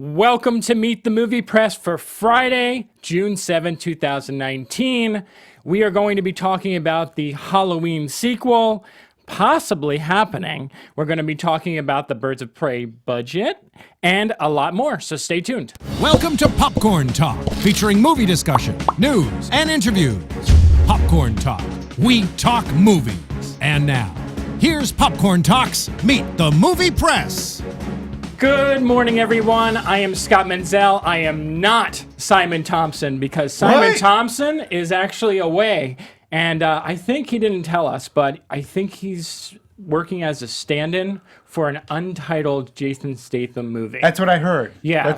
Welcome to Meet the Movie Press for Friday, June 7, 2019. We are going to be talking about the Halloween sequel, possibly happening. We're going to be talking about the Birds of Prey budget and a lot more, so stay tuned. Welcome to Popcorn Talk, featuring movie discussion, news, and interviews. Popcorn Talk, we talk movies. And now, here's Popcorn Talk's Meet the Movie Press. Good morning, everyone. I am Scott Menzel. I am not Simon Thompson because Simon Thompson is actually away. And I think he didn't tell us, but I think he's working as a stand-in for an untitled Jason Statham movie. That's what I heard. Yeah,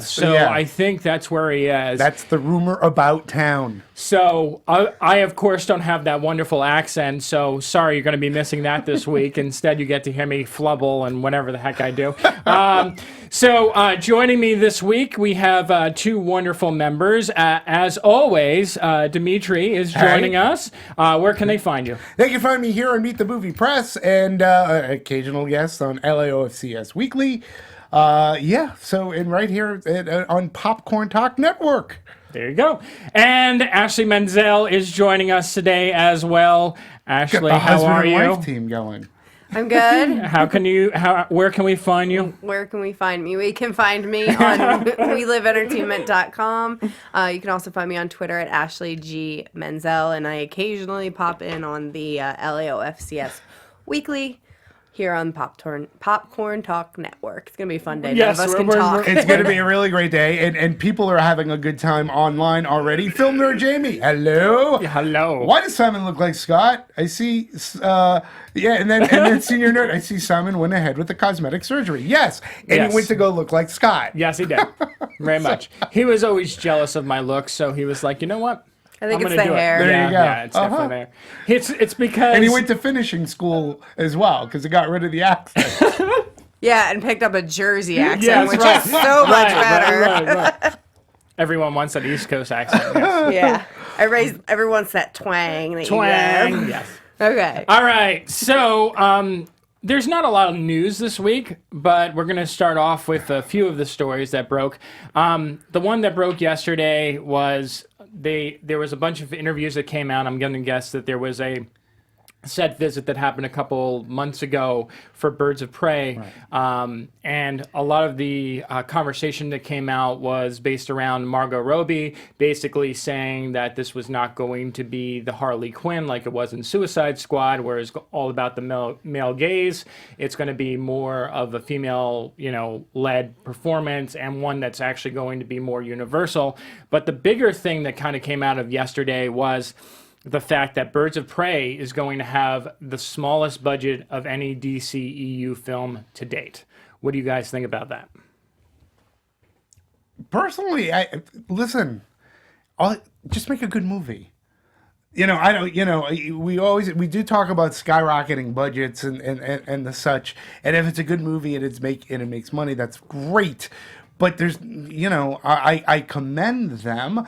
I think that's where he is. That's the rumor about town. So I, of course, don't have that wonderful accent, so sorry you're going to be missing that this week. Instead, you get to hear me flubble and whatever the heck I do. So joining me this week, we have two wonderful members. As always, Demetri is joining us. Where can they find you? They can find me here on Meet the Movie Press and occasional guests on LAOFCS Weekly. And right here on Popcorn Talk Network. There you go. And Ashley Menzel is joining us today as well. Ashley, how are you? Wife team going. I'm good. Where can we find you? Where can we find me? We can find me on weliveentertainment.com. You can also find me on Twitter at Ashley G. Menzel, and I occasionally pop in on the LAOFCS Weekly here on Popcorn Talk Network. It's going to be a fun day. Yes, none of us can talk. It's going to be a really great day, and people are having a good time online already. Film nerd Jamie, hello. Yeah, hello. Why does Simon look like Scott? I see, and then senior nerd, I see Simon went ahead with the cosmetic surgery. Yes, and he went to go look like Scott. Yes, he did. Very much. He was always jealous of my looks, so he was like, you know what? I think it's the hair. There you go. Yeah, it's definitely there. It's because... And he went to finishing school as well, because he got rid of the accent. Yeah, and picked up a Jersey accent, which is so much better. Right. Everyone wants that East Coast accent. Yes. Yeah. Everyone wants that twang. Yes. Okay. All right. So, there's not a lot of news this week, but we're going to start off with a few of the stories that broke. The one that broke yesterday was there was a bunch of interviews that came out. I'm going to guess that there was a set visit that happened a couple months ago for Birds of Prey. Right. And a lot of the conversation that came out was based around Margot Robbie basically saying that this was not going to be the Harley Quinn like it was in Suicide Squad, where it's all about the male gaze. It's going to be more of a female, led performance, and one that's actually going to be more universal. But the bigger thing that kind of came out of yesterday was the fact that Birds of Prey is going to have the smallest budget of any DCEU film to date. What do you guys think about that? Personally, just make a good movie. We do talk about skyrocketing budgets and the such. And if it's a good movie and it makes money, that's great. But there's, I commend them.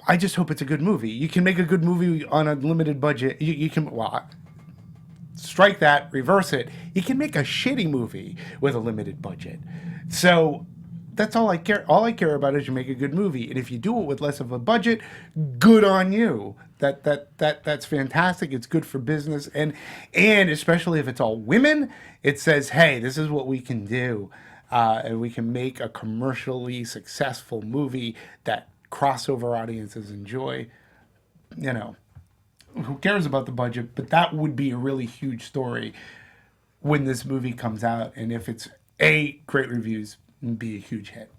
I just hope it's a good movie. You can make a good movie on a limited budget. You can strike that, reverse it. You can make a shitty movie with a limited budget. So that's all I care. All I care about is you make a good movie, and if you do it with less of a budget, good on you. That's fantastic. It's good for business, and especially if it's all women, it says, hey, this is what we can do, and we can make a commercially successful movie that crossover audiences enjoy. Who cares about the budget? But that would be a really huge story when this movie comes out, and if it's great reviews, be a huge hit.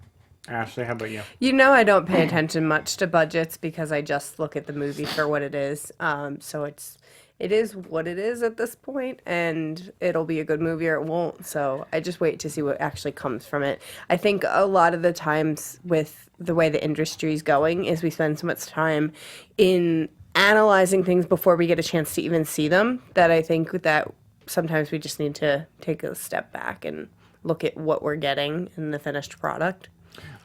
Ashley, how about you? I don't pay attention much to budgets because I just look at the movie for what it is. So it is what it is at this point, and it'll be a good movie or it won't. So I just wait to see what actually comes from it. I think a lot of the times with the way the industry is going is we spend so much time in analyzing things before we get a chance to even see them that I think that sometimes we just need to take a step back and look at what we're getting in the finished product.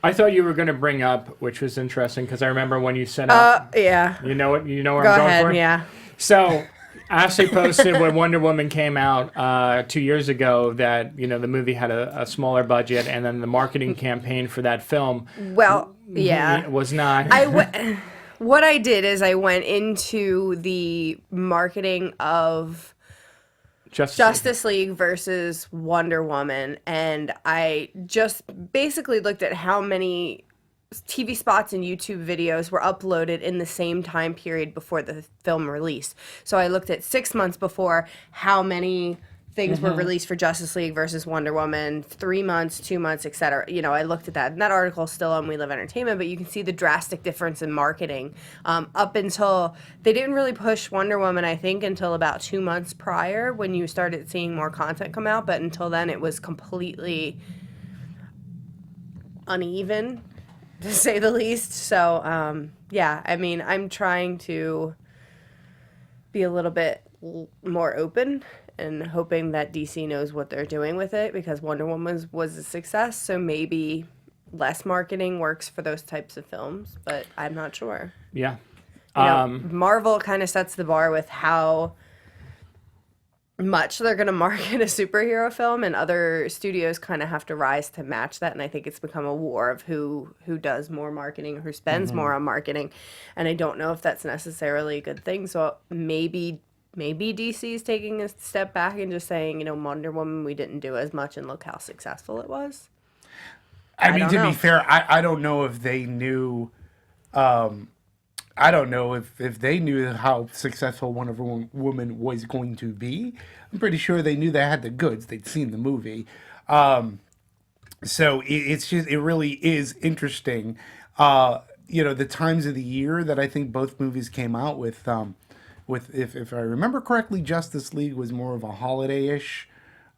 I thought you were going to bring up, which was interesting, because I remember when you sent up. Yeah. You know where Go I'm going ahead, for? yeah. So Ashley posted when Wonder Woman came out 2 years ago that the movie had a smaller budget, and then the marketing campaign for that film Well, yeah. was not. What I did is I went into the marketing of Justice League versus Wonder Woman, and I just basically looked at how many TV spots and YouTube videos were uploaded in the same time period before the film released. So I looked at 6 months before how many things were released for Justice League versus Wonder Woman, 3 months, 2 months, etc. I looked at that. And that article is still on We Live Entertainment, but you can see the drastic difference in marketing. Up until, they didn't really push Wonder Woman, I think, until about 2 months prior when you started seeing more content come out. But until then, it was completely uneven, to say the least. So, yeah, I mean, I'm trying to be a little bit more open and hoping that DC knows what they're doing with it, because Wonder Woman was a success, so maybe less marketing works for those types of films, but I'm not sure. Yeah. Marvel kind of sets the bar with how much they're going to market a superhero film, and other studios kind of have to rise to match that, and I think it's become a war of who does more marketing, who spends more on marketing, and I don't know if that's necessarily a good thing. So maybe DC's taking a step back and just saying, Wonder Woman, we didn't do as much, and look how successful it was. I mean, to be fair, I don't know if they knew. I don't know if they knew how successful Wonder Woman was going to be. I'm pretty sure they knew they had the goods. They'd seen the movie. So it really is interesting. The times of the year that I think both movies came out with if I remember correctly, Justice League was more of a holiday-ish,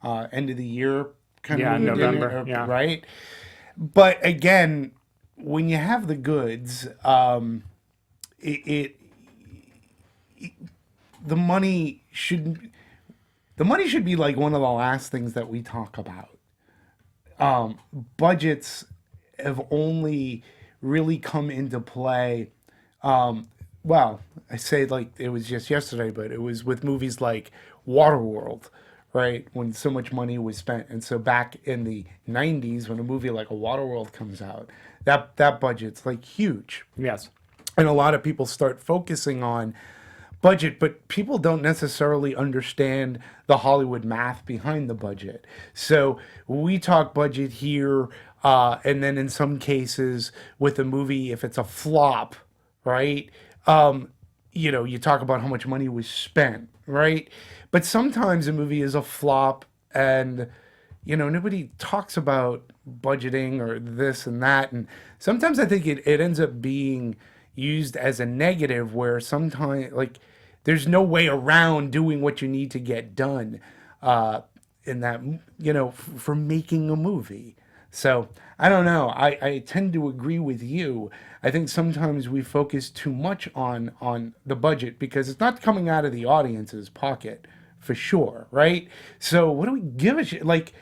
end of the year kind of movie, November, right? But again, when you have the goods, the money should be like one of the last things that we talk about. Budgets have only really come into play. Well, I say like it was just yesterday, but it was with movies like Waterworld, right? When so much money was spent. And so back in the 90s, when a movie like a Waterworld comes out, that budget's like huge. Yes. And a lot of people start focusing on budget, but people don't necessarily understand the Hollywood math behind the budget. So we talk budget here, and then in some cases with a movie, if it's a flop, right? You talk about how much money was spent, right? But sometimes a movie is a flop and, nobody talks about budgeting or this and that. And sometimes I think it ends up being used as a negative, where sometimes, like, there's no way around doing what you need to get done in that, for making a movie. So I don't know. I tend to agree with you. I think sometimes we focus too much on the budget because it's not coming out of the audience's pocket for sure, right? So what do we give a shit? Like,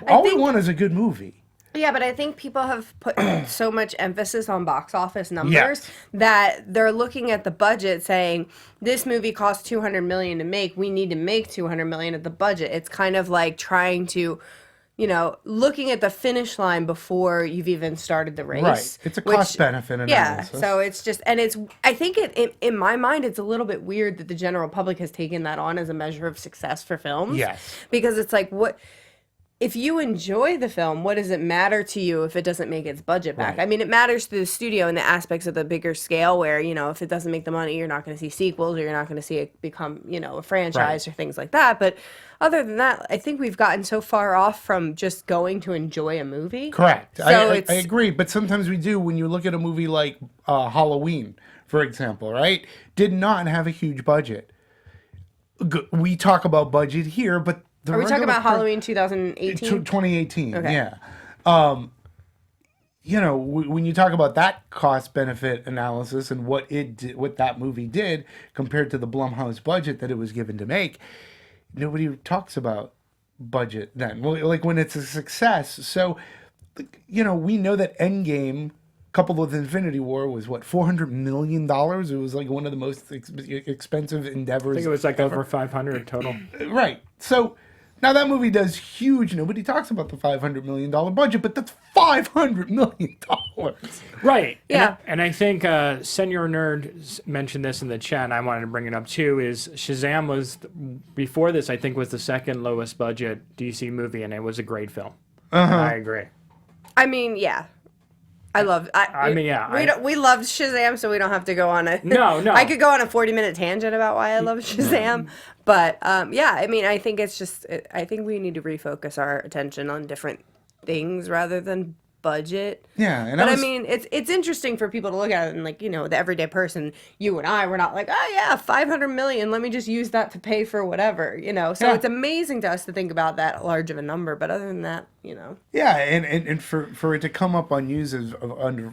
all we want is a good movie. Yeah, but I think people have put so much emphasis on box office numbers that they're looking at the budget saying, this movie cost $200 million to make. We need to make $200 million at the budget. It's kind of like trying to, looking at the finish line before you've even started the race. Right. It's a cost-benefit analysis. Yeah, so it's just, and I think in my mind, it's a little bit weird that the general public has taken that on as a measure of success for films. Yes. Because it's like, if you enjoy the film, what does it matter to you if it doesn't make its budget back? Right. I mean, it matters to the studio in the aspects of the bigger scale where, if it doesn't make the money, you're not going to see sequels, or you're not going to see it become, a franchise or things like that. But other than that, I think we've gotten so far off from just going to enjoy a movie. Correct. So I agree. But sometimes we do. When you look at a movie like Halloween, for example, right? Did not have a huge budget. We talk about budget here, but are we talking about Halloween 2018? 2018, okay. Yeah. When you talk about that cost-benefit analysis and what that movie did compared to the Blumhouse budget that it was given to make, nobody talks about budget then. Well, like when it's a success. So, we know that Endgame coupled with Infinity War, was what, $400 million? It was like one of the most expensive endeavors. I think it was like over 500 total. Right. So now that movie does huge. Nobody talks about the $500 million budget, but that's $500 million. Right. Yeah. And I think Senior Nerd mentioned this in the chat, and I wanted to bring it up too, is Shazam was, before this, I think was the second lowest budget DC movie, and it was a great film. And I agree. I mean, yeah. We loved Shazam, so we don't have to go on a... No. I could go on a 40-minute tangent about why I love Shazam. But, yeah, I mean, I think it's just... I think we need to refocus our attention on different things rather than budget. Yeah. And But, I mean, it's interesting for people to look at it and, like, the everyday person, you and I, we're not like, oh, yeah, $500 million, let me just use that to pay for whatever, So it's amazing to us to think about that large of a number, but other than that, Yeah, and for it to come up on news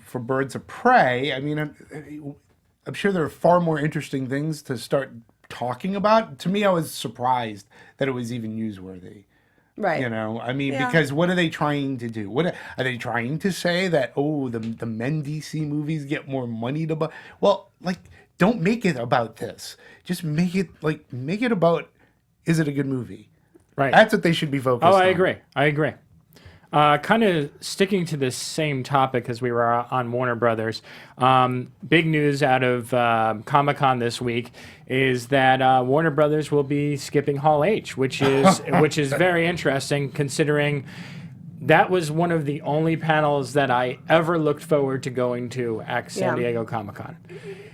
for Birds of Prey, I mean, I'm sure there are far more interesting things to start talking about. To me, I was surprised that it was even newsworthy. Right. I mean, because what are they trying to do? What are they trying to say that, the men DC movies get more money to buy? Well, like, don't make it about this. Just make it about, is it a good movie? Right. That's what they should be focused on. I agree. Kind of sticking to this same topic as we were on Warner Brothers. Big news out of ComicCon this week is that Warner Brothers will be skipping Hall H, which is very interesting considering that was one of the only panels that I ever looked forward to going to at San Diego Comic-Con.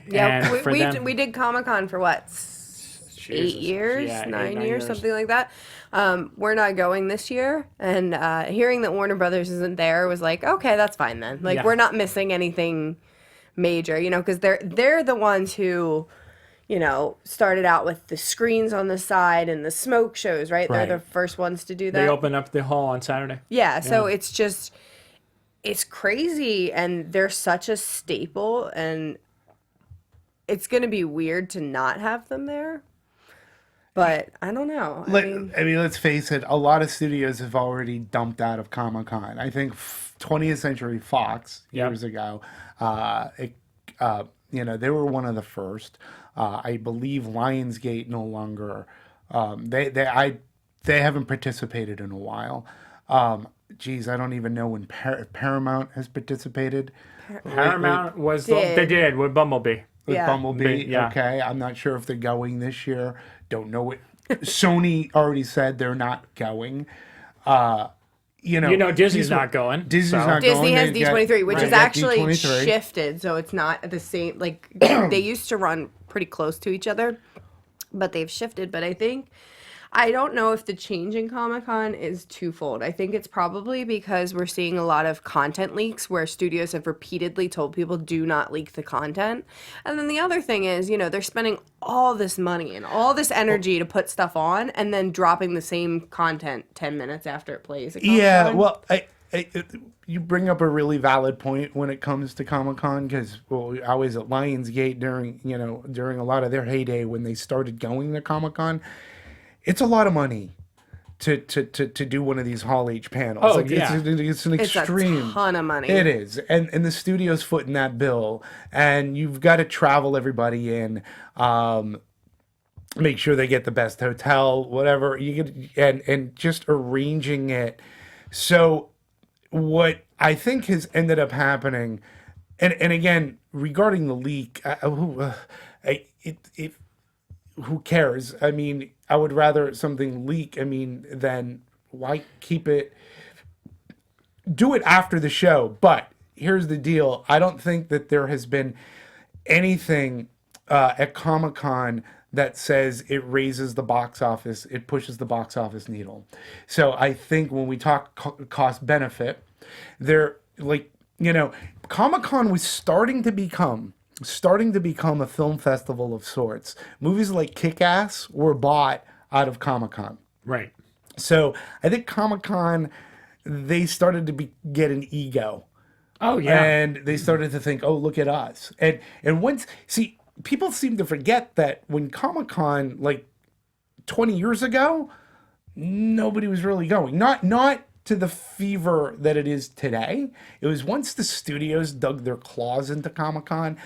Yeah, we did Comic-Con for what? 8 years, Yeah, 9 9 years, years. something like that. We're not going this year, and hearing that Warner Brothers isn't there was like, okay, that's fine then. Like, we're not missing anything major, because they're the ones who, started out with the screens on the side and the smoke shows, right? Right. They're the first ones to do that. They open up the hall on Saturday. Yeah, so it's just, it's crazy, and they're such a staple, and it's going to be weird to not have them there. But I don't know. I mean, let's face it. A lot of studios have already dumped out of Comic-Con. I think 20th Century Fox years ago, they were one of the first. I believe Lionsgate no longer. They haven't participated in a while. I don't even know when Paramount has participated. Paramount they did with Bumblebee. With Yeah. Bumblebee, Yeah. okay. I'm not sure if they're going this year. Don't know what. Sony already said they're not going. Disney's not going. Disney's so. not Disney going. has They got- D23, which right, is got actually D23. shifted, so it's not the same. Like, they used to run pretty close to each other, but they've shifted. But I don't know if the change in Comic-Con is twofold. I think it's probably because we're seeing a lot of content leaks where studios have repeatedly told people do not leak the content. And then the other thing is, they're spending all this money and all this energy to put stuff on and then dropping the same content 10 minutes after it plays at Yeah, Comic-Con. well, you bring up a really valid point when it comes to Comic-Con because, I was at Lionsgate during a lot of their heyday when they started going to Comic-Con. It's a lot of money to do one of these Hall H panels. Oh, It's an extreme. It's a ton of money. It is, and the studio's footing that bill, and you've got to travel everybody in, make sure they get the best hotel, whatever you get, and just arranging it. So, what I think has ended up happening, and again regarding the leak, who cares? I mean, I would rather something leak. Than why keep it? Do it after the show. But here's the deal: I don't think that there has been anything at Comic-Con that says it raises the box office, it pushes the box office needle. So I think when we talk cost benefit, Comic-Con was starting to become a film festival of sorts. Movies like Kick-Ass were bought out of Comic-Con. Right. So I think Comic-Con, they started to get an ego. Oh, yeah. And they started to think, oh, look at us. And people seem to forget that when Comic-Con, 20 years ago, nobody was really going. Not to the fever that it is today. It was once the studios dug their claws into Comic-Con,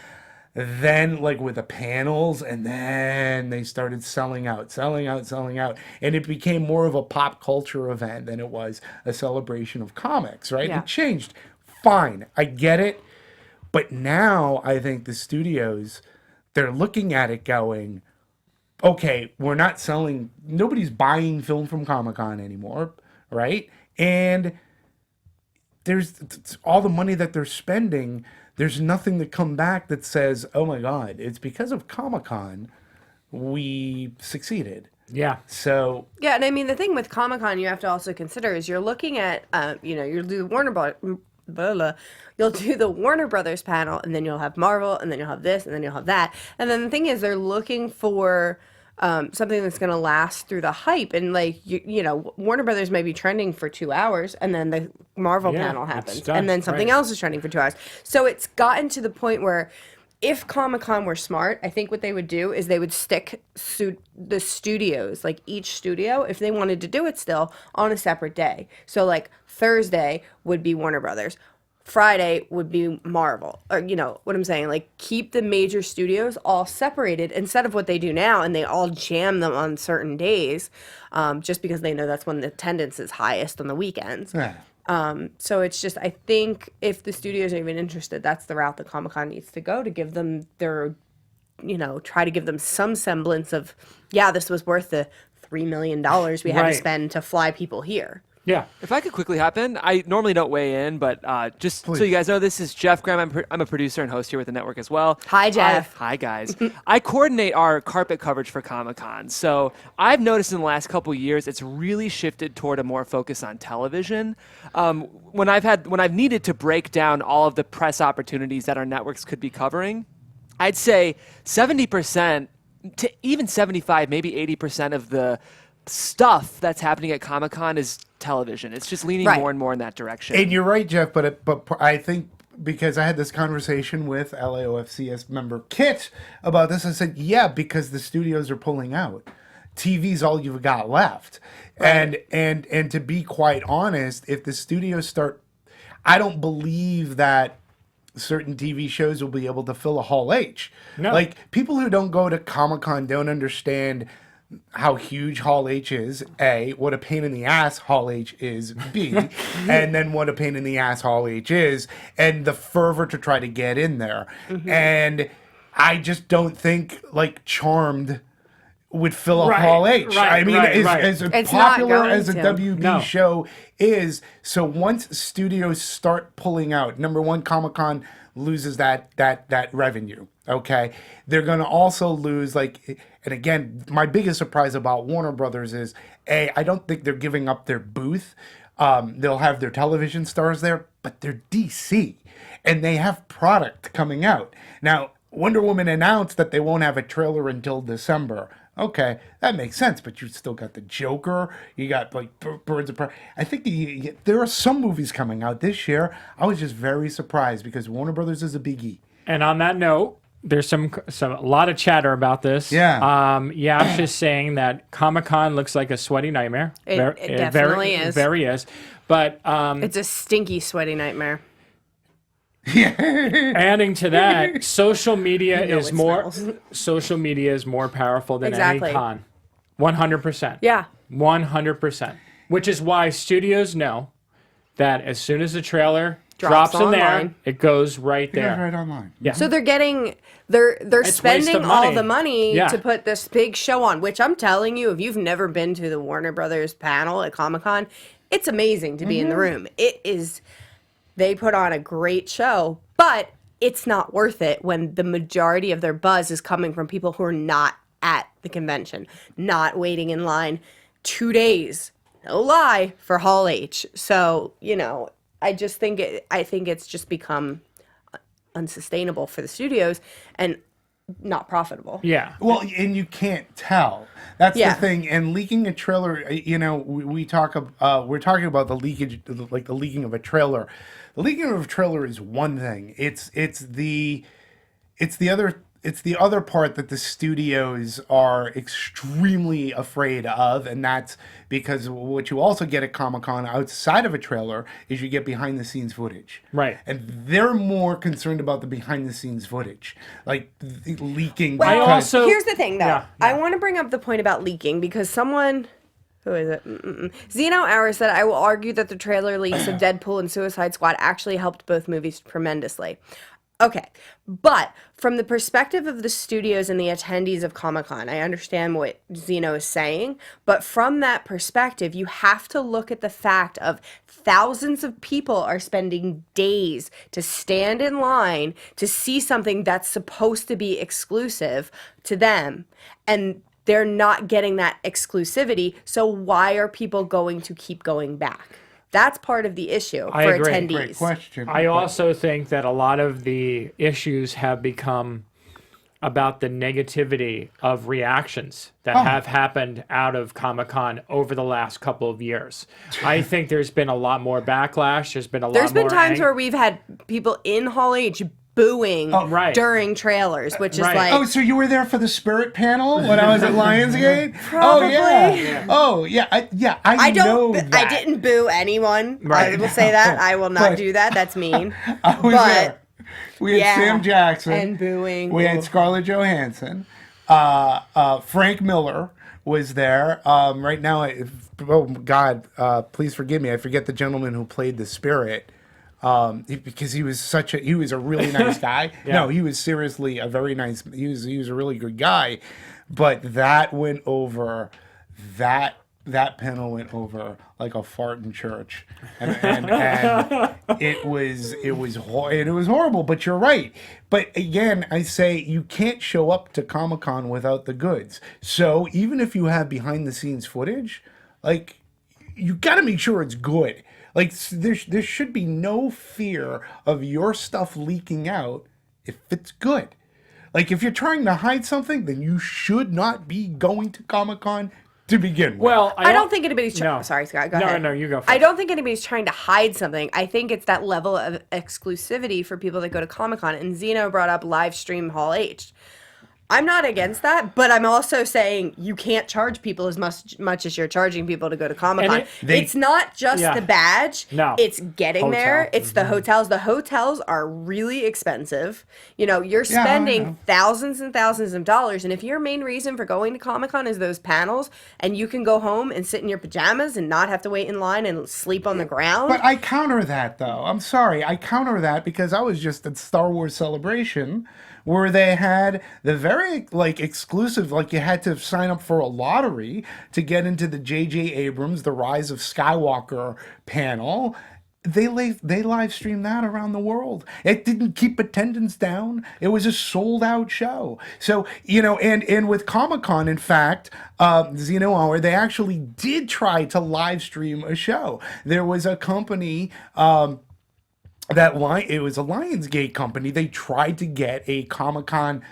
then like with the panels, and then they started selling out, and it became more of a pop culture event than it was a celebration of comics, right? Yeah. It changed. Fine, I get it. But now I think the studios, they're looking at it going, okay, we're not selling, nobody's buying film from Comic-Con anymore, right? And there's all the money that they're spending, there's nothing to come back that says, oh my God, it's because of Comic-Con we succeeded. Yeah. So Yeah, and I mean the thing with Comic-Con you have to also consider is you're looking at you'll do you'll do the Warner Brothers panel, and then you'll have Marvel, and then you'll have this, and then you'll have that. And then the thing is they're looking for something that's going to last through the hype, and like Warner Brothers may be trending for 2 hours, and then the Marvel panel happens, done, and then something right. else is trending for 2 hours. So it's gotten to the point where if Comic-Con were smart, I think what they would do is they would stick the studios, like each studio, if they wanted to do it still, on a separate day. So like Thursday would be Warner Brothers. Friday would be Marvel, or what I'm saying, like keep the major studios all separated instead of what they do now, and they all jam them on certain days, just because they know that's when the attendance is highest on the weekends. yeah. So it's just, I think if the studios are even interested, that's the route that Comic-Con needs to go to give them their, try to give them some semblance of, yeah, this was worth the $3 million we had to Right. spend to fly people here. Yeah. If I could quickly hop in, I normally don't weigh in, but just so you guys know, this is Jeff Graham. I'm a producer and host here with the network as well. Hi, Jeff. Hi guys. I coordinate our carpet coverage for Comic-Con. So I've noticed in the last couple of years, it's really shifted toward a more focus on television. When I've needed to break down all of the press opportunities that our networks could be covering, I'd say 70% to even 75, maybe 80% of the stuff that's happening at Comic-Con is television. It's just leaning Right. more and more in that direction. And you're right, Jeff, but I think because I had this conversation with LAOFCS member Kit about this, I said, yeah, because the studios are pulling out. TV's all you've got left. Right. And to be quite honest, if the studios start, I don't believe that certain TV shows will be able to fill a Hall H. No. Like, people who don't go to Comic-Con don't understand how huge Hall H is, A, what a pain in the ass Hall H is, B, and then what a pain in the ass Hall H is, and the fervor to try to get in there. And I just don't think, like, Charmed would fill a Right, Hall H. right, I mean, right, as, right. as It's not popular going as a to. WB No. show is, so once studios start pulling out, number one, Comic-Con loses that revenue. Okay, they're gonna also lose, like, and again, my biggest surprise about Warner Brothers is, A, I don't think they're giving up their booth. They'll have their television stars there, but they're DC, and they have product coming out. Now, Wonder Woman announced that they won't have a trailer until December. Okay, that makes sense, but you still got the Joker. You got, like, Birds of Prey. I think there are some movies coming out this year. I was just very surprised because Warner Brothers is a biggie. And on that note, there's a lot of chatter about this. Yeah. Yash is saying that Comic-Con looks like a sweaty nightmare. It definitely is. Very is. But It's a stinky, sweaty nightmare. adding to that, social media You know is it more smells. social media is more powerful than Exactly. any con. 100%. Yeah. 100%. Which is why studios know that as soon as the trailer drops in there, online. it goes right It goes there. right online. Yeah. So they're waste spending of all money. the money Yeah. to put this big show on, which I'm telling you, if you've never been to the Warner Brothers panel at Comic-Con, it's amazing to be in the room. It is, they put on a great show, but it's not worth it when the majority of their buzz is coming from people who are not at the convention, not waiting in line 2 days, no lie, for Hall H. So, I just think it's just become unsustainable for the studios and not profitable. Yeah. Well, and you can't tell. That's Yeah. the thing. And leaking a trailer, we're talking about the leakage, like the leaking of a trailer. The leaking of a trailer is one thing. It's the other it's the other part that the studios are extremely afraid of, and that's because what you also get at Comic-Con outside of a trailer is you get behind the scenes footage. Right. And they're more concerned about the behind the scenes footage, like leaking. Well, also- here's the thing, though. Yeah. I want to bring up the point about leaking because someone, who is it? Zeno Hour said, I will argue that the trailer leaks of Deadpool and Suicide Squad actually helped both movies tremendously. Okay, but from the perspective of the studios and the attendees of Comic-Con, I understand what Zeno is saying, but from that perspective, you have to look at the fact of thousands of people are spending days to stand in line to see something that's supposed to be exclusive to them, and they're not getting that exclusivity, so why are people going to keep going back? That's part of the issue I for agree. attendees. Great question. I also think that a lot of the issues have become about the negativity of reactions that have happened out of Comic-Con over the last couple of years. I think there's been a lot more backlash. There's been a lot more... There's been times where we've had people in Hall H booing right. during trailers, which is Right. like... Oh, so you were there for the Spirit panel when I was at Lionsgate? Probably. Oh yeah. Oh yeah. I know that. I didn't boo anyone. Right. I will say that. I will not But- do that. That's mean. I was but there. We had yeah, Sam Jackson and booing. We had Scarlett Johansson. Frank Miller was there. Right now, oh God, please forgive me. I forget the gentleman who played the Spirit. Because he was a really nice guy. Yeah. No, he was seriously a very nice. He was a really good guy, but that went over. That panel went over like a fart in church, and it was horrible. But you're right. But again, I say you can't show up to Comic-Con without the goods. So even if you have behind the scenes footage, like you got to make sure it's good. Like there should be no fear of your stuff leaking out if it's good. Like if you're trying to hide something, then you should not be going to Comic-Con to begin with. Well, I don't think anybody's trying... No. Sorry, Scott, go No, ahead. no, you go first. I don't think anybody's trying to hide something. I think it's that level of exclusivity for people that go to Comic-Con. And Zeno brought up live stream Hall H. I'm not against that, but I'm also saying you can't charge people as much as you're charging people to go to Comic-Con. It's not just the badge. No. It's getting Hotel. there. It's the hotels. The hotels are really expensive. You know, you're I spending know. thousands and thousands of dollars. And if your main reason for going to Comic-Con is those panels and you can go home and sit in your pajamas and not have to wait in line and sleep on the ground. But I counter that, though. I'm sorry. I counter that because I was just at Star Wars Celebration where they had the very, like, exclusive, like, you had to sign up for a lottery to get into the J.J. Abrams, The Rise of Skywalker panel. They live streamed that around the world. It didn't keep attendance down. It was a sold out show. So, you know, and with Comic-Con, in fact, Zeno Hour, they actually did try to live stream a show. There was a company, it was a Lionsgate company. They tried to get a Comic-Con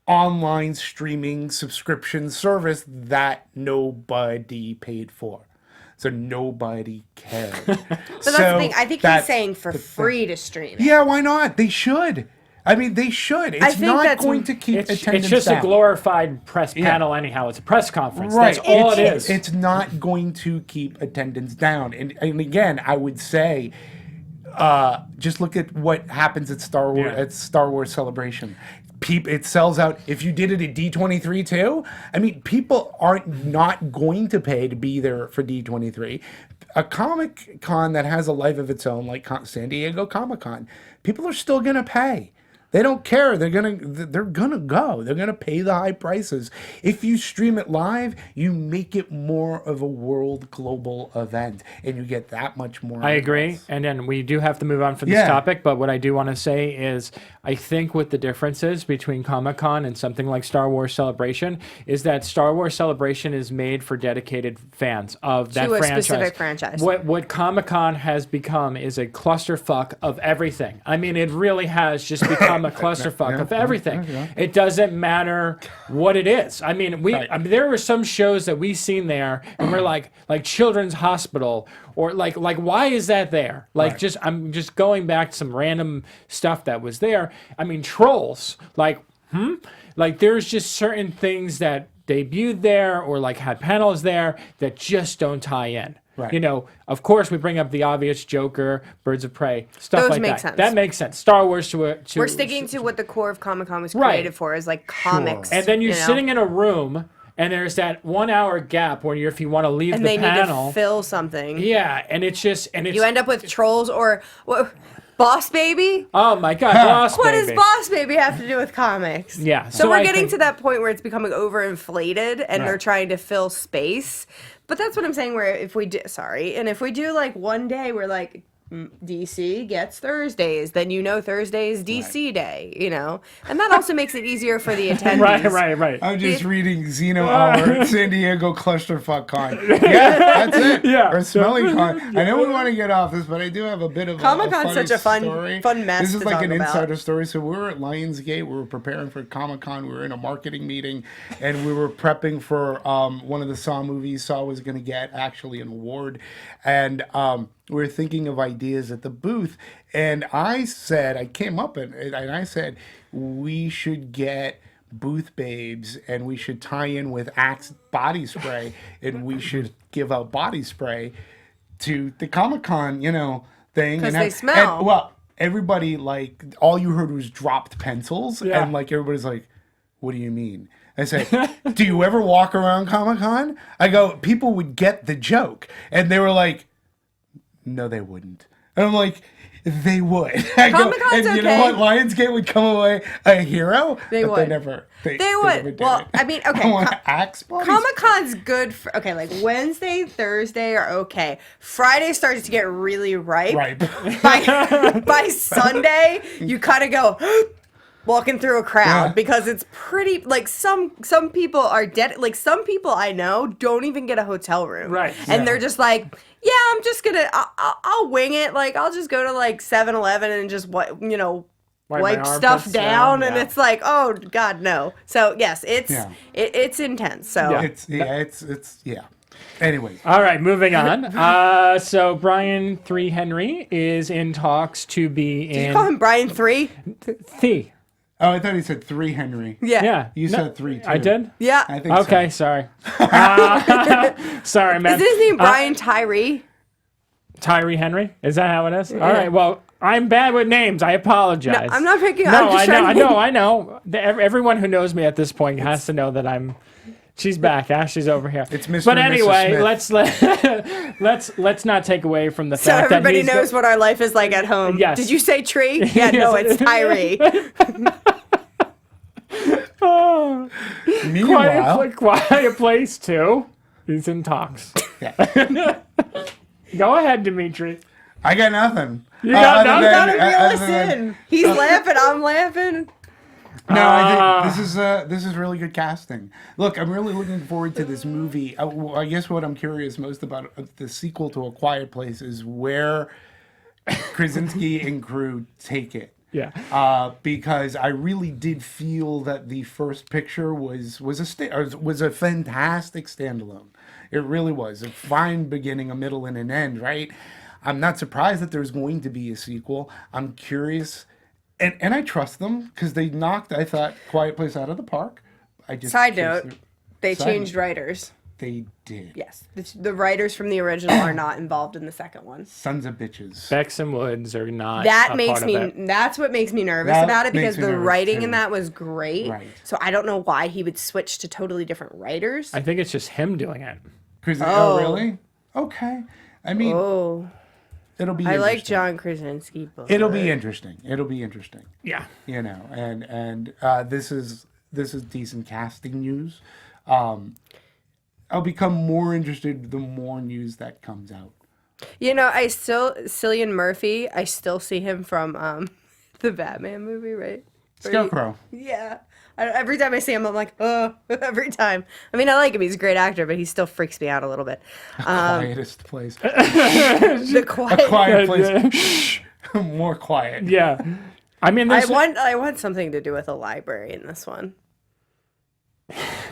online streaming subscription service that nobody paid for. So nobody cared. But that's the thing. I think he's saying for free to stream it. Yeah, why not? They should. I mean, they should. It's think not that's- going to keep It's attendance just down. a glorified press panel anyhow. It's a press conference. Right. That's all it is. It's not going to keep attendance down. And again, I would say, just look at what happens at Star Wars Celebration. It sells out. If you did it at D23 too, I mean, people aren't not going to pay to be there for D23. A Comic-Con that has a life of its own, like San Diego Comic-Con, people are still going to pay. They don't care. They're gonna go. They're gonna pay the high prices. If you stream it live, you make it more of a world global event, and you get that much more. I agree. And then we do have to move on from this topic, but what I do want to say is I think what the difference is between Comic-Con and something like Star Wars Celebration is that Star Wars Celebration is made for dedicated fans of that To a franchise. specific franchise. What Comic-Con has become is a clusterfuck of everything. I mean, it really has just become a clusterfuck of everything. It doesn't matter what it is. I mean, there were some shows that we've seen there, and we're like Children's Hospital, or like why is that there? Like, I'm just going back to some random stuff that was there. I mean, Trolls, like Like there's just certain things that debuted there or like had panels there that just don't tie in. Right. You know, of course we bring up the obvious Joker, Birds of Prey, stuff Those like make that. sense. That makes sense. Star Wars We're sticking to what the core of Comic-Con was Right. created for, is like comics. And then you're you know? sitting in a room and there's that 1 hour gap where if you want to leave and the they panel. need to fill something. Yeah, and it's just You end up with Trolls or Boss Baby. oh my god, Boss What Baby. does Boss Baby have to do with comics? Yeah, So, so we're I getting think- to that point where it's becoming overinflated and they're Right. trying to fill space. But that's what I'm saying, where if we do, and if we do like one day where like DC gets Thursdays, then you know Thursday is DC Day, you know? And that also makes it easier for the attendees. Right. I'm just reading Xeno Hour, San Diego Clusterfuck Con. Yeah, that's it. Yeah. Or Smelly Con. I know we want to get off this, but I do have a bit of Comic-Con's funny such a fun- story. fun mess This is to like talk an about. insider story. So we were at Lionsgate. We were preparing for Comic-Con. We were in a marketing meeting, and we were prepping for one of the Saw movies. Saw was going to get actually an award, and we were thinking of ideas at the booth, and I came up and I said, we should get booth babes and we should tie in with Axe body spray and we should give out body spray to the Comic-Con, thing. 'Cause and they smell. well, everybody, like, all you heard was dropped pencils, Yeah. and like everybody's like, what do you mean? I said, do you ever walk around Comic-Con? I go, people would get the joke. And they were like, no, they wouldn't. And I'm like, they would. I go, Comic-Con's and you know okay. what? Lionsgate would come away a hero. They but would. They never. They They never would. did Well, it. I mean, okay. I want Axe bodies. Comic-Con's good for, okay, like Wednesday, Thursday are okay. Friday starts to get really ripe. Right. By Sunday, you kind of go walking through a crowd Yeah. because it's pretty, like some people are dead. Like some people I know don't even get a hotel room. Right. And Yeah. they're just like, yeah, I'm just gonna, I'll wing it. Like I'll just go to like 7-Eleven and just, Wipe my wipe armpits stuff down, and yeah. it's like, oh God, no. So yes, it's Yeah. it's intense. So Yeah. It's Anyways. All right, moving on. So Brian Tyree Henry is in talks to be did you call in him Brian 3? Thee. Oh, I thought he said 3 Henry. Yeah. Yeah. You said 3 too. I did? Yeah. I think Okay, so. sorry. Sorry, man. Is his name Brian Tyree? Tyree Henry? Is that how it is? All right, well, I'm bad with names. I apologize. No, I'm not picking. No, I'm just I trying know. to Everyone who knows me at this point has to know that I'm. She's back. Ashley's over here. It's Mr. But and Mrs. anyway, Smith. let's not take away from the So fact that everybody he's knows what our life is like at home. Yes. Did you say tree? Yeah, no, it's Tyree. Meanwhile, quiet place too. He's in talks. yeah. Go ahead, Demetri. I got nothing. You got nothing? Gotta reel other us than- in. He's laughing. I'm laughing. No, I think this is really good casting. Look, I'm really looking forward to this movie. I guess what I'm curious most about the sequel to A Quiet Place is where Krasinski and crew take it. Yeah. Because I really did feel that the first picture was a fantastic standalone. It really was a fine beginning, a middle, and an end. Right. I'm not surprised that there's going to be a sequel. I'm curious. And I trust them because they knocked, I thought, Quiet Place out of the park. Side note, they Side changed note. writers. They did. Yes. The writers from the original are not involved in the second one. Sons of bitches. Becks and Woods are not. That a makes part me. of it. That's what makes me nervous That about it makes because me the nervous, writing too. in that was great. Right. So I don't know why he would switch to totally different writers. I think it's just him doing it. Oh, really? Okay. I mean, Oh, it'll be. I like interesting. John Krasinski. But It'll be interesting. It'll be interesting. Yeah. And this is decent casting news. I'll become more interested the more news that comes out. Cillian Murphy. I still see him from the Batman movie, right? Scarecrow. Yeah. Every time I see him, I'm like, oh, every time. I mean, I like him. He's a great actor, but he still freaks me out a little bit. Quietest place. The quiet. A quiet place. Shh. More quiet. Yeah. I mean, I there's want something to do with a library in this one.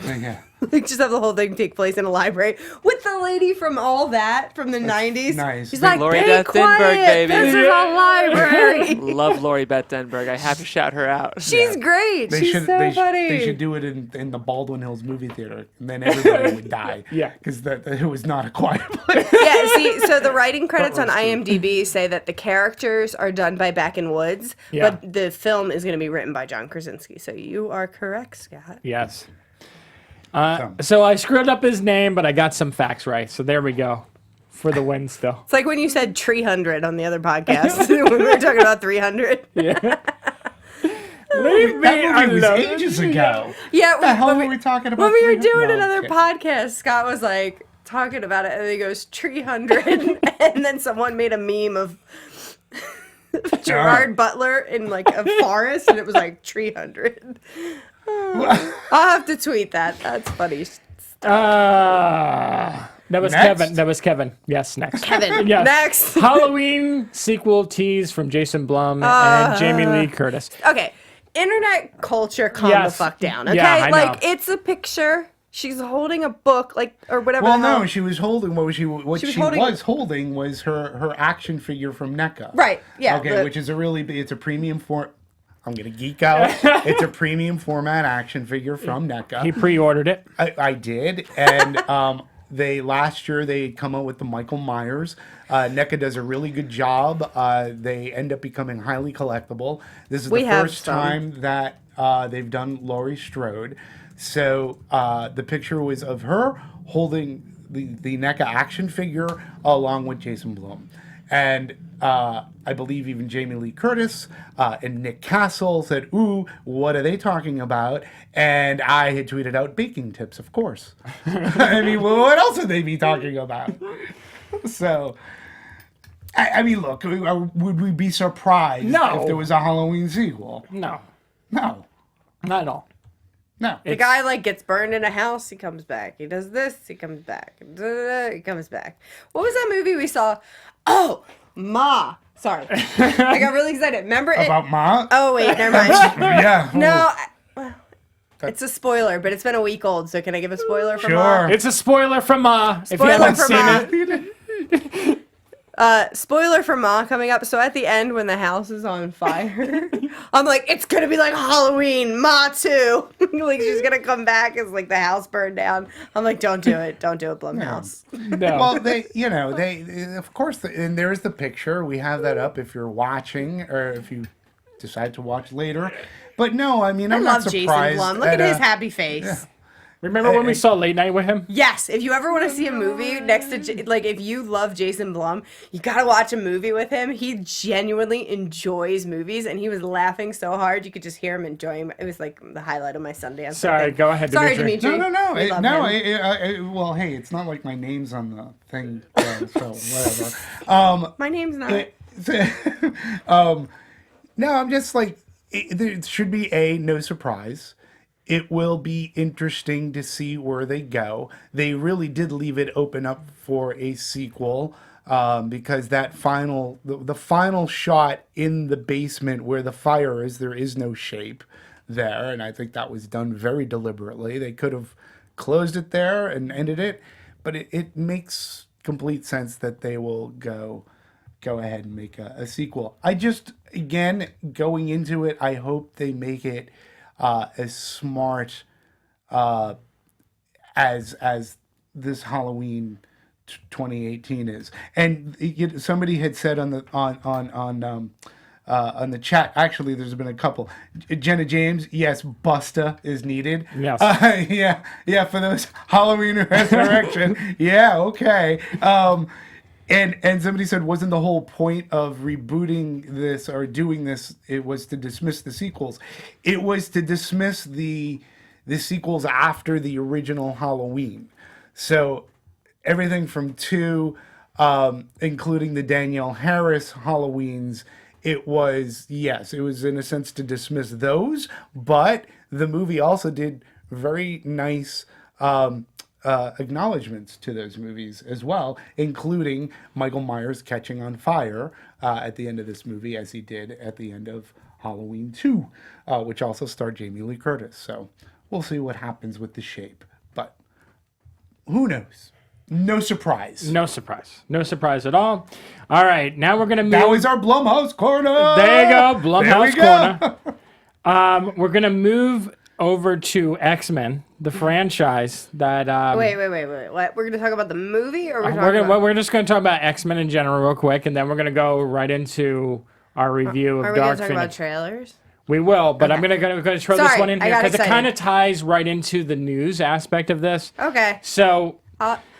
Yeah. Like, just have the whole thing take place in a library with the lady from all that from the 90s. nice. She's like, Lori be Beth Denberg, quiet, baby." this is a library. Love Lori Beth Denberg. I have to shout her out. She's great. She's so funny. They should do it in the Baldwin Hills movie theater, and then everybody would die. Yeah. Because it was not a quiet place. Yeah, see, so the writing credits on IMDb say that the characters are done by Beck and Woods, Yeah. but the film is going to be written by John Krasinski. So you are correct, Scott. Yes. So I screwed up his name, but I got some facts right. So there we go for the win still. It's like when you said 300 on the other podcast when we were talking about 300. Yeah. Leave me That movie was alone. ages ago. Yeah, What the hell were we talking about? when we were 300? doing No, another okay. podcast, Scott was like talking about it, and he goes 300, and then someone made a meme of Gerard Butler in like a forest, and it was like 300. I'll have to tweet that. That's funny. That was Next? Kevin. That was Kevin. Yes, next. Kevin, Yes. next. Halloween sequel tease from Jason Blum and Jamie Lee Curtis. Okay, internet culture, calm the Yes. fuck down. Okay, Yeah, I like know. it's a picture. She's holding a book, like or whatever. Well, the hell. no, she was holding what she was holding was her action figure from NECA. Right, yeah, Okay, which is it's a premium form. I'm gonna geek out. It's a premium format action figure from NECA. He pre-ordered it. I did, and last year they come out with the Michael Myers. NECA does a really good job. They end up becoming highly collectible. This is We the have first some. time that they've done Laurie Strode. So the picture was of her holding the NECA action figure along with Jason Blum. And I believe even Jamie Lee Curtis and Nick Castle said, "Ooh, what are they talking about?" And I had tweeted out baking tips, of course. I mean, well, what else would they be talking about? So, I mean, look, would we be surprised No. if there was a Halloween sequel? No, No, not at all. no. The guy like gets burned in a house, he comes back. He does this, he comes back. He comes back. What was that movie we saw? Oh, Ma. Sorry, I got really excited. Remember it? About Ma? Oh wait, never mind. Yeah. No, it's a spoiler, but it's been a week old. So can I give a spoiler for Ma? Sure. It's a spoiler from if you Spoiler haven't for seen Ma. it. Spoiler for Ma coming up. So at the end, when the house is on fire, I'm like, it's gonna be like Halloween, Ma too. Like she's gonna come back as like the house burned down. I'm like, don't do it, Blumhouse. No. Well, they, of course, and there's the picture. We have that up if you're watching or if you decide to watch later. But no, I mean, I I'm love not Jason surprised. Blum. Look at his happy face. Remember when we saw Late Night with him? Yes, if you ever want to see a movie next to, like, if you love Jason Blum, you gotta watch a movie with him. He genuinely enjoys movies, and he was laughing so hard you could just hear him enjoying. It was like the highlight of my Sundance. Sorry, go ahead, Sorry, Demetri. Demetri. No. We love him. Well, hey, it's not like my name's on the thing, so whatever. My name's not. No, I'm just like, there should be no surprise. It will be interesting to see where they go. They really did leave it open up for a sequel because that the final shot in the basement where the fire is, there is no shape there. And I think that was done very deliberately. They could have closed it there and ended it, but it makes complete sense that they will go ahead and make a sequel. I just, again, going into it, I hope they make it as smart as this Halloween 2018 is. And somebody had said on the chat, actually, there's been a couple. Jenna James, yes, Busta is needed. Yes. Yeah, for those Halloween Resurrection. Yeah, okay. And somebody said, wasn't the whole point of rebooting this or doing this, it was to dismiss the sequels? It was to dismiss the sequels after the original Halloween. So everything from 2, including the Danielle Harris Halloweens, it was in a sense to dismiss those, but the movie also did very nice acknowledgments to those movies as well, including Michael Myers catching on fire at the end of this movie, as he did at the end of Halloween 2, which also starred Jamie Lee Curtis. So We'll see what happens with the shape. But who knows? No surprise. No surprise. No surprise at all. All right, now we're going to move. That was our Blumhouse Corner. There you go, Blumhouse There we Corner. We're going to move over to X-Men, the franchise that... Wait. What? We're going to talk about the movie, or we're just going to talk about X-Men in general real quick, and then we're going to go right into our review Are of we going Dark to talk Phoenix. about trailers? We will, but I'm going to throw this Sorry, one in I here got because it excited. kind of ties right into the news aspect of this. Okay. So...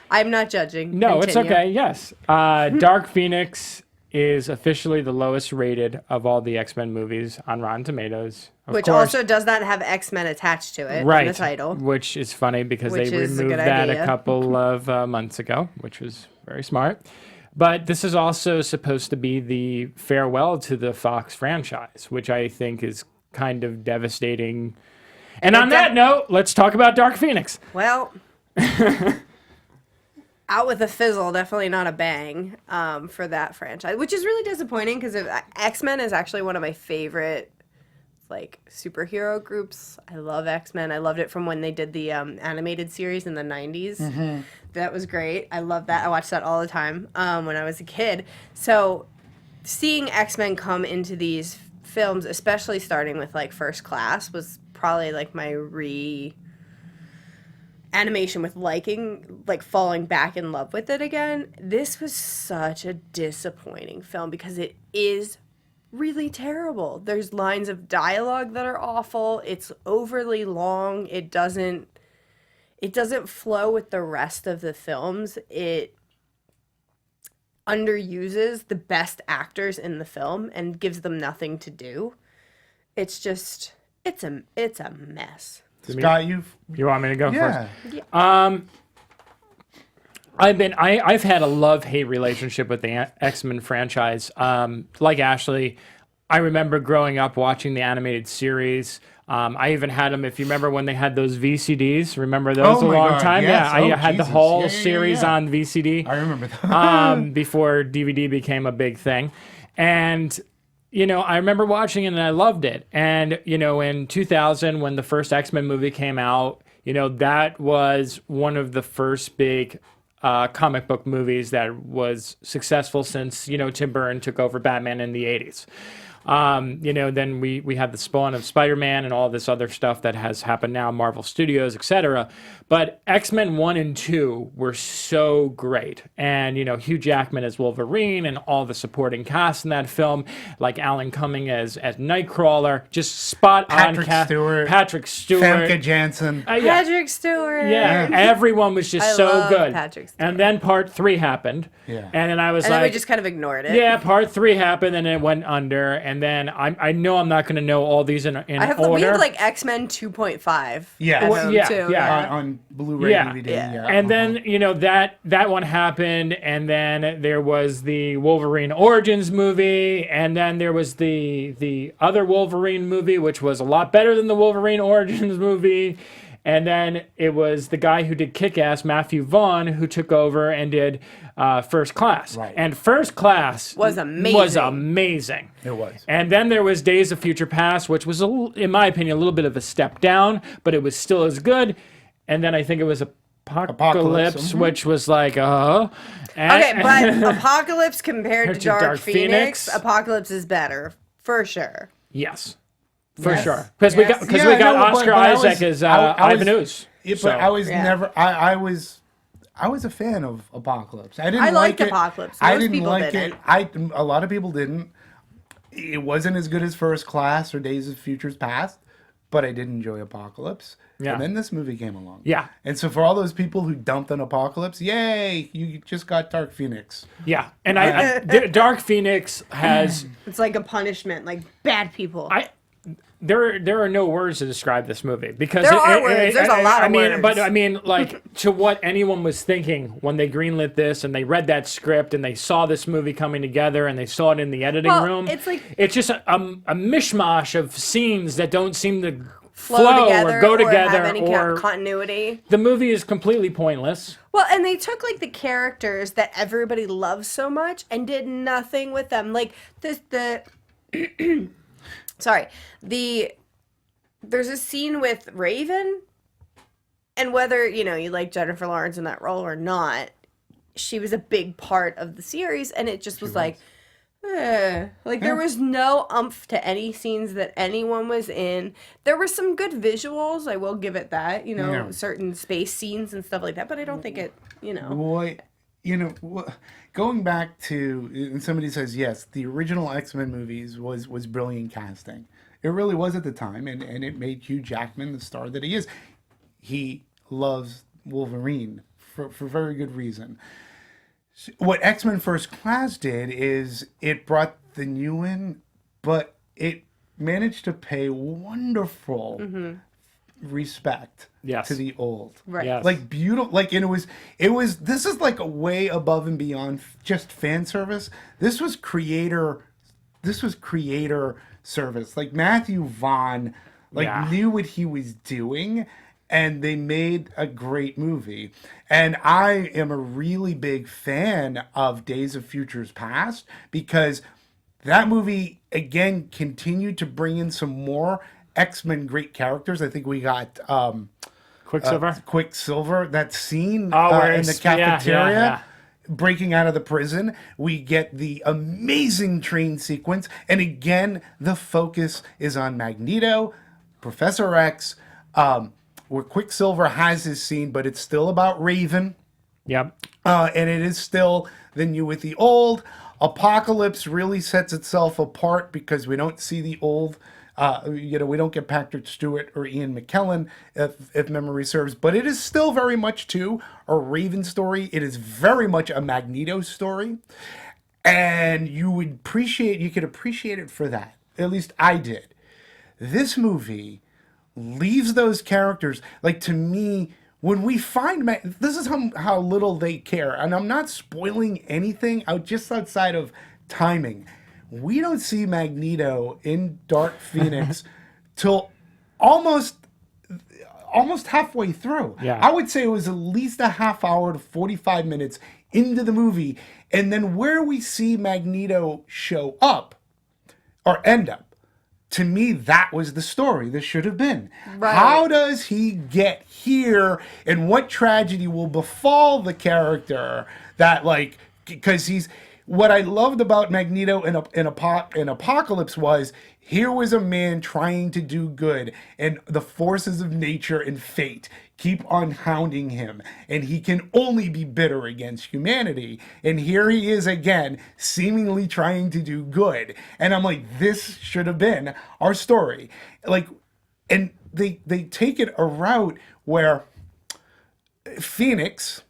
I'm not judging. No, Continue. it's okay. Yes. Dark Phoenix is officially the lowest rated of all the X-Men movies on Rotten Tomatoes. Of Which course, also does not have X-Men attached to it right, in the title. which is funny because Which they is a removed good that idea. a couple of months ago, which was very smart. But this is also supposed to be the farewell to the Fox franchise, which I think is kind of devastating. And on that note, let's talk about Dark Phoenix. Well, out with a fizzle, definitely not a bang for that franchise, which is really disappointing because X-Men is actually one of my favorite like superhero groups. I love X-Men. I loved it from when they did the animated series in the 90s. Mm-hmm. That was great. I love that. I watched that all the time when I was a kid. So seeing X-Men come into these films, especially starting with like First Class, was probably like my animation with falling back in love with it again. This was such a disappointing film because it is really terrible. There's lines of dialogue that are awful. It's overly long. It doesn't flow with the rest of the films. It underuses the best actors in the film and gives them nothing to do. It's just it's a mess. Scott, You want me to go yeah. first? I've had a love-hate relationship with the X-Men franchise. Like Ashley, I remember growing up watching the animated series. I even had them, if you remember when they had those VCDs. Remember those Oh a my long God, time? yes. Yeah, I Oh, had the Jesus. whole Yeah. series on VCD. I remember that. Before DVD became a big thing. And, I remember watching it and I loved it. And, in 2000, when the first X-Men movie came out, that was one of the first big comic book movies that was successful since, Tim Burton took over Batman in the 80s. Then we had the spawn of Spider-Man and all this other stuff that has happened now, Marvel Studios, etc. But X-Men 1 and 2 were so great. And, Hugh Jackman as Wolverine and all the supporting cast in that film, like Alan Cumming as Nightcrawler, just spot on cast. Patrick Stewart. Famke Janssen. Patrick Stewart. Yeah, everyone was just I so love good. Patrick Stewart. And then part 3 happened. Yeah. And then I was And like, then we just kind of ignored it. yeah, part 3 happened and it went under. And then I know I'm not going to know all these in We order. have like X-Men 2.5. Yeah. at Well, home, yeah, too. yeah. On Blu-ray DVD. Yeah. And then, that one happened, and then there was the Wolverine Origins movie, and then there was the other Wolverine movie, which was a lot better than the Wolverine Origins movie. And then it was the guy who did Kick-Ass, Matthew Vaughn, who took over and did First Class. Right. And First Class Was amazing. It was. And then there was Days of Future Past, which was, in my opinion, a little bit of a step down, but it was still as good. And then I think it was Apocalypse, which was like, Okay, but Apocalypse compared to Dark Phoenix, Apocalypse is better, for sure. Yes, for Yes. sure. Because we got Yeah, I know, Oscar but I Isaac was- as I was- Ivan Ooze. Yeah, So- but I was Yeah. never. I was a fan of Apocalypse. I didn't. I like liked it. Apocalypse. I Most didn't people like didn't. it. A lot of people didn't. It wasn't as good as First Class or Days of Futures Past, but I did enjoy Apocalypse. Yeah. And then this movie came along. Yeah. And so for all those people who dumped on Apocalypse, yay, you just got Dark Phoenix. Yeah, and Dark Phoenix has It's like a punishment, like bad people. there are no words to describe this movie because There are words. There's a lot of words. But I mean, like to what anyone was thinking when they greenlit this and they read that script and they saw this movie coming together and they saw it in the editing Well, room. it's like- it's just a mishmash of scenes that don't seem to flow together or go together have any or continuity. the movie is completely pointless. Well, and they took like the characters that everybody loves so much and did nothing with them. Like the there's a scene with Raven, and whether, you like Jennifer Lawrence in that role or not, she was a big part of the series, and it just was like, there was no oomph to any scenes that anyone was in. There were some good visuals, I will give it that, certain space scenes and stuff like that, but I don't think it, Boy, going back to, and somebody says, yes, the original X-Men movies was brilliant casting. It really was at the time, and it made Hugh Jackman the star that he is. He loves Wolverine for very good reason. What X-Men First Class did is it brought the new in, but it managed to pay wonderful respect to the old. Right. Yes. Like beautiful, like, and it was, this is like a way above and beyond just fan service. This was creator service. Like Matthew Vaughn, knew what he was doing, and they made a great movie. And I am a really big fan of Days of Futures Past because that movie, again, continued to bring in some more X-Men great characters. I think we got Quicksilver, that scene in the cafeteria. Breaking out of the prison, we get the amazing train sequence. And again, the focus is on Magneto, Professor X, where Quicksilver has his scene, but it's still about Raven. Yep. And it is still the new with the old. Apocalypse really sets itself apart because we don't see the old. We don't get Patrick Stewart or Ian McKellen, if memory serves. But it is still very much, too, a Raven story. It is very much a Magneto story. And you could appreciate it for that. At least I did. This movie leaves those characters, like, to me, when we find this is how little they care, and I'm not spoiling anything just outside of timing. We don't see Magneto in Dark Phoenix till almost halfway through. Yeah. I would say it was at least a half hour to 45 minutes into the movie, and then where we see Magneto show up or end up. To me, that was the story. This should have been. Right. How does he get here, and what tragedy will befall the character that, like, because what I loved about Magneto in Apocalypse was here was a man trying to do good, and the forces of nature and fate keep on hounding him, and he can only be bitter against humanity. And here he is again, seemingly trying to do good. And I'm like, this should have been our story. Like, and they take it a route where Phoenix,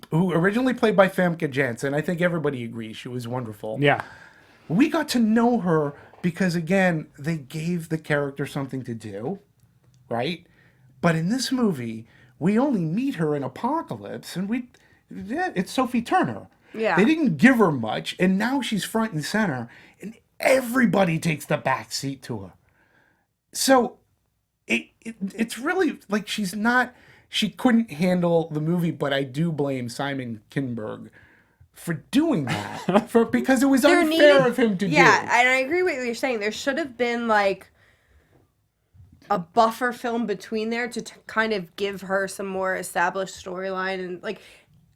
who originally played by Famke Janssen, I think everybody agrees she was wonderful. Yeah. We got to know her because, again, they gave the character something to do, right? But in this movie, we only meet her in Apocalypse, and it's Sophie Turner. Yeah. They didn't give her much, and now she's front and center, and everybody takes the back seat to her. So it's really like she couldn't handle the movie, but I do blame Simon Kinberg for doing that, because it was unfair of him to do. Yeah, and I agree with what you're saying. There should have been, like, a buffer film between there to kind of give her some more established storyline. And, like,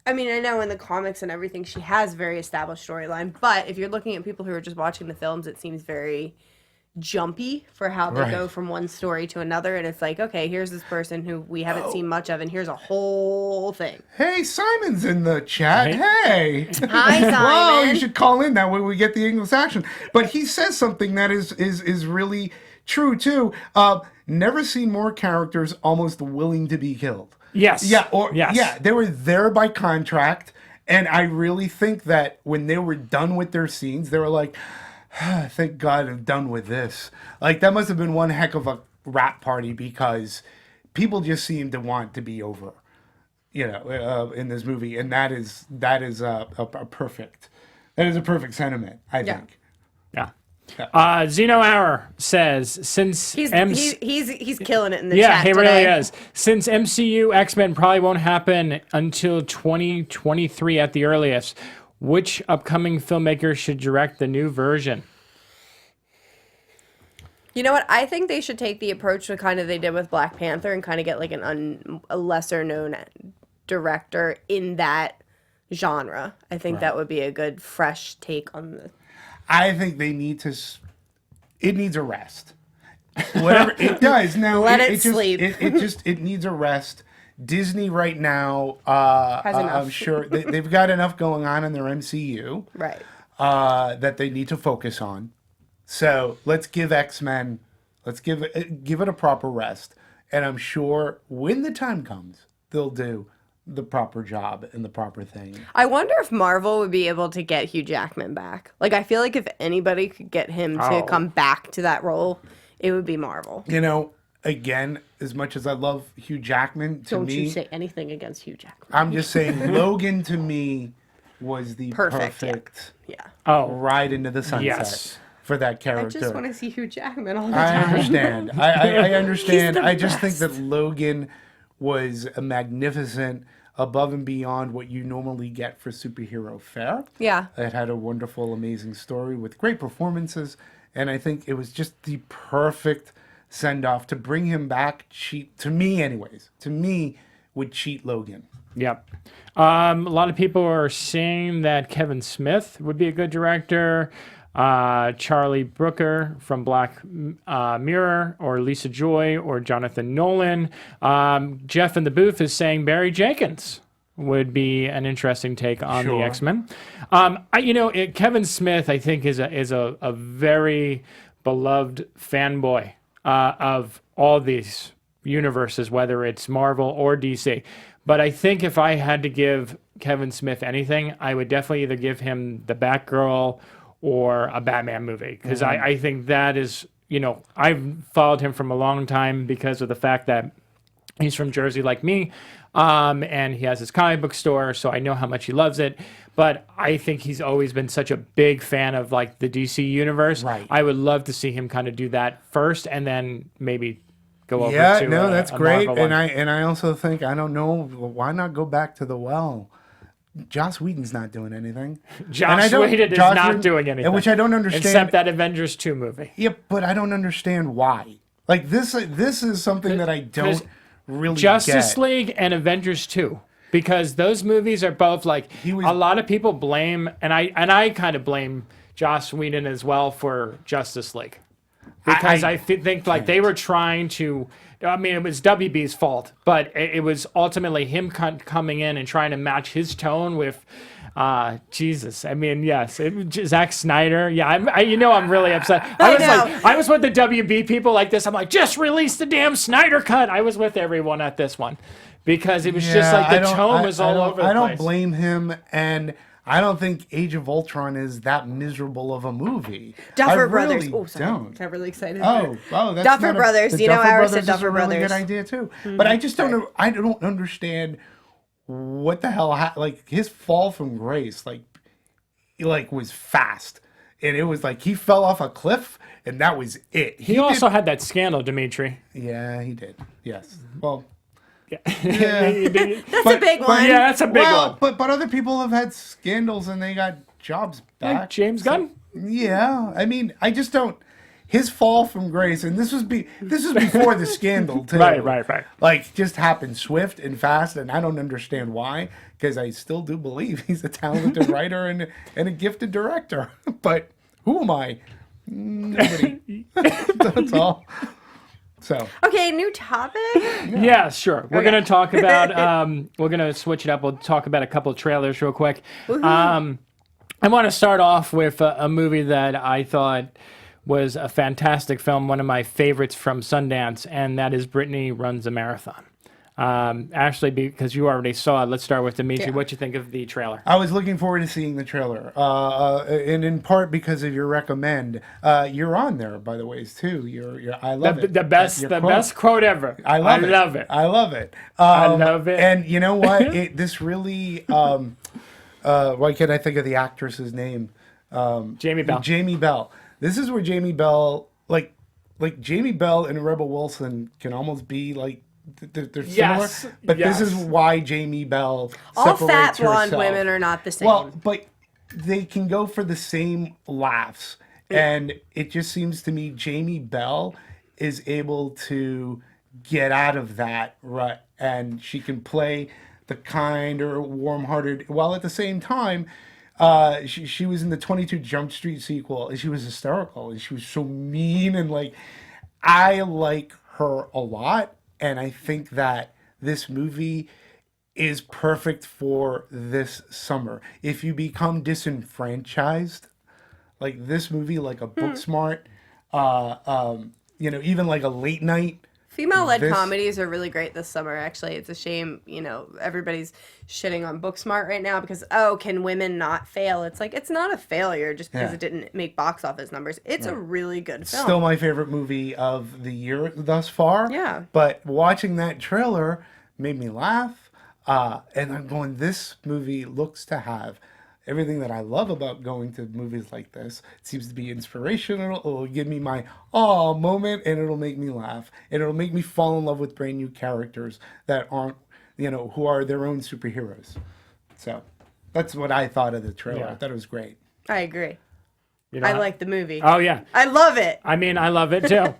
I mean, I know in the comics and everything she has very established storyline, but if you're looking at people who are just watching the films, it seems very jumpy for how they go from one story to another. And it's like, okay, here's this person who we haven't seen much of, and here's a whole thing. Hey, Simon's in the chat. Hey. Hi, Simon. Well, you should call in, that way we get the English action. But he says something that is really true, too. Never seen more characters almost willing to be killed. Yes. Yeah, they were there by contract, and I really think that when they were done with their scenes, they were like, thank God I'm done with this. Like, that must have been one heck of a rap party, because people just seem to want to be over, in this movie, and that is a perfect sentiment, I think. Yeah. Zeno Hour says, since He's killing it in the chat. Yeah, he really today. is. Since MCU X-Men probably won't happen until 2023 at the earliest, which upcoming filmmaker should direct the new version? You know what? I think they should take the approach to kind of they did with Black Panther and kind of get like a lesser known director in that genre. I think that would be a good fresh take on the. I think they need to. It needs a rest. Whatever it does now. Let it just, sleep. It needs a rest. Disney right now, Has enough. I'm sure they've got enough going on in their MCU, Right. that they need to focus on. So let's give X-Men, let's give it a proper rest, and I'm sure when the time comes, they'll do the proper job and the proper thing. I wonder if Marvel would be able to get Hugh Jackman back. Like, I feel like if anybody could get him to come back to that role, it would be Marvel. You know, again, as much as I love Hugh Jackman, to Don't me, you say anything against Hugh Jackman. I'm just saying Logan to me was the perfect, Yeah. ride into the sunset Yes. for that I character. just want to see Hugh Jackman all the I time. understand. I understand. He's the I just think best. that Logan was a magnificent, above and beyond what you normally get for superhero fare. Yeah. It had a wonderful, amazing story with great performances, and I think it was just the perfect send off to bring him back. To me, anyways. To me, would cheat Logan. Yep. A lot of people are saying that Kevin Smith would be a good director. Charlie Brooker from Black Mirror, or Lisa Joy, or Jonathan Nolan. Jeff in the booth is saying Barry Jenkins would be an interesting take on the Sure. X-Men. Kevin Smith, I think, is a very beloved fanboy of all these universes, whether it's Marvel or DC. But I think if I had to give Kevin Smith anything, I would definitely either give him the Batgirl or a Batman movie. Because I think that is, I've followed him from a long time because of the fact that he's from Jersey like me, and he has his comic book store, so I know how much he loves it. But I think he's always been such a big fan of like the DC universe. Right. I would love to see him kind of do that first, and then maybe go over Yeah, to no, that's a great. Marvel one. And I also think, I don't know, why not go back to the well? Joss Whedon's not doing anything. Joss Whedon is not doing anything, which I don't understand. except that Avengers 2 movie. Yeah, but I don't understand why. Like this is something that I don't really Justice get. League and Avengers 2, because those movies are both like He was- a lot of people blame, and I kind of blame Joss Whedon as well for Justice League, because I think like they were trying to. I mean, it was WB's fault, but it was ultimately him coming in and trying to match his tone with. Jesus. I mean, yes, Zack Snyder. Yeah, I'm really upset. I was with the WB people like this. I'm like, just release the damn Snyder cut. I was with everyone at this one because it was just like the tone was all over the place. I don't blame him, and I don't think Age of Ultron is that miserable of a movie. Duffer I Brothers. Really Oh, sorry. don't. Got really excited. Oh, that's Duffer not Brothers. the You know, Duffer Iris Brothers said is a Duffer really good Brothers. idea too. But I just don't know. I don't understand what the hell. Like his fall from grace, like was fast, and it was like he fell off a cliff, and that was it. He also had that scandal, Demetri. Yeah, he did. Yes. Well. That's a big one. Yeah, that's a big one. But other people have had scandals and they got jobs back. Like James Gunn. Yeah, I mean, I just don't. His fall from grace, and this was before the scandal too. Right. Like, just happened swift and fast, and I don't understand why. Because I still do believe he's a talented writer and a gifted director. But who am I? Nobody. That's all. So. Okay, new topic. Yeah, sure. We're gonna talk about. We're gonna switch it up. We'll talk about a couple of trailers real quick. I want to start off with a movie that I thought was a fantastic film, one of my favorites from Sundance, and that is Brittany Runs a Marathon. Ashley, because you already saw it, let's start with Demetri. Yeah. What you think of the trailer? I was looking forward to seeing the trailer, and in part because of your recommend. You're on there, by the way, too. I love it. The best quote ever. I love it. I love it. I love it. love it. And you know what? This really. Why can't I think of the actress's name? Jamie Bell. Jamie Bell. This is where Jamie Bell, like Jamie Bell and Rebel Wilson, can almost be like. They're similar, but yes. this is why Jamie Bell All separates fat blonde herself. women are not the same. Well, but they can go for the same laughs And it just seems to me Jamie Bell is able to get out of that rut, and she can play the kind or warm-hearted, while at the same time, she was in the 22 Jump Street sequel, and she was hysterical, and she was so mean, and like, I like her a lot, and I think that this movie is perfect for this summer. If you become disenfranchised, like this movie, like a Booksmart, even like a late night. Female-led comedies are really great this summer, actually. It's a shame, everybody's shitting on Booksmart right now because, can women not fail? It's like, it's not a failure just because it didn't make box office numbers. It's a really good film. Still my favorite movie of the year thus far. Yeah. But watching that trailer made me laugh. And I'm going, this movie looks to have everything that I love about going to movies like this. It seems to be inspirational. It'll give me my aw moment, and it'll make me laugh. And it'll make me fall in love with brand new characters that aren't, who are their own superheroes. So that's what I thought of the trailer. Yeah. I thought it was great. I agree. I like the movie. Oh, yeah. I love it. I mean, I love it too.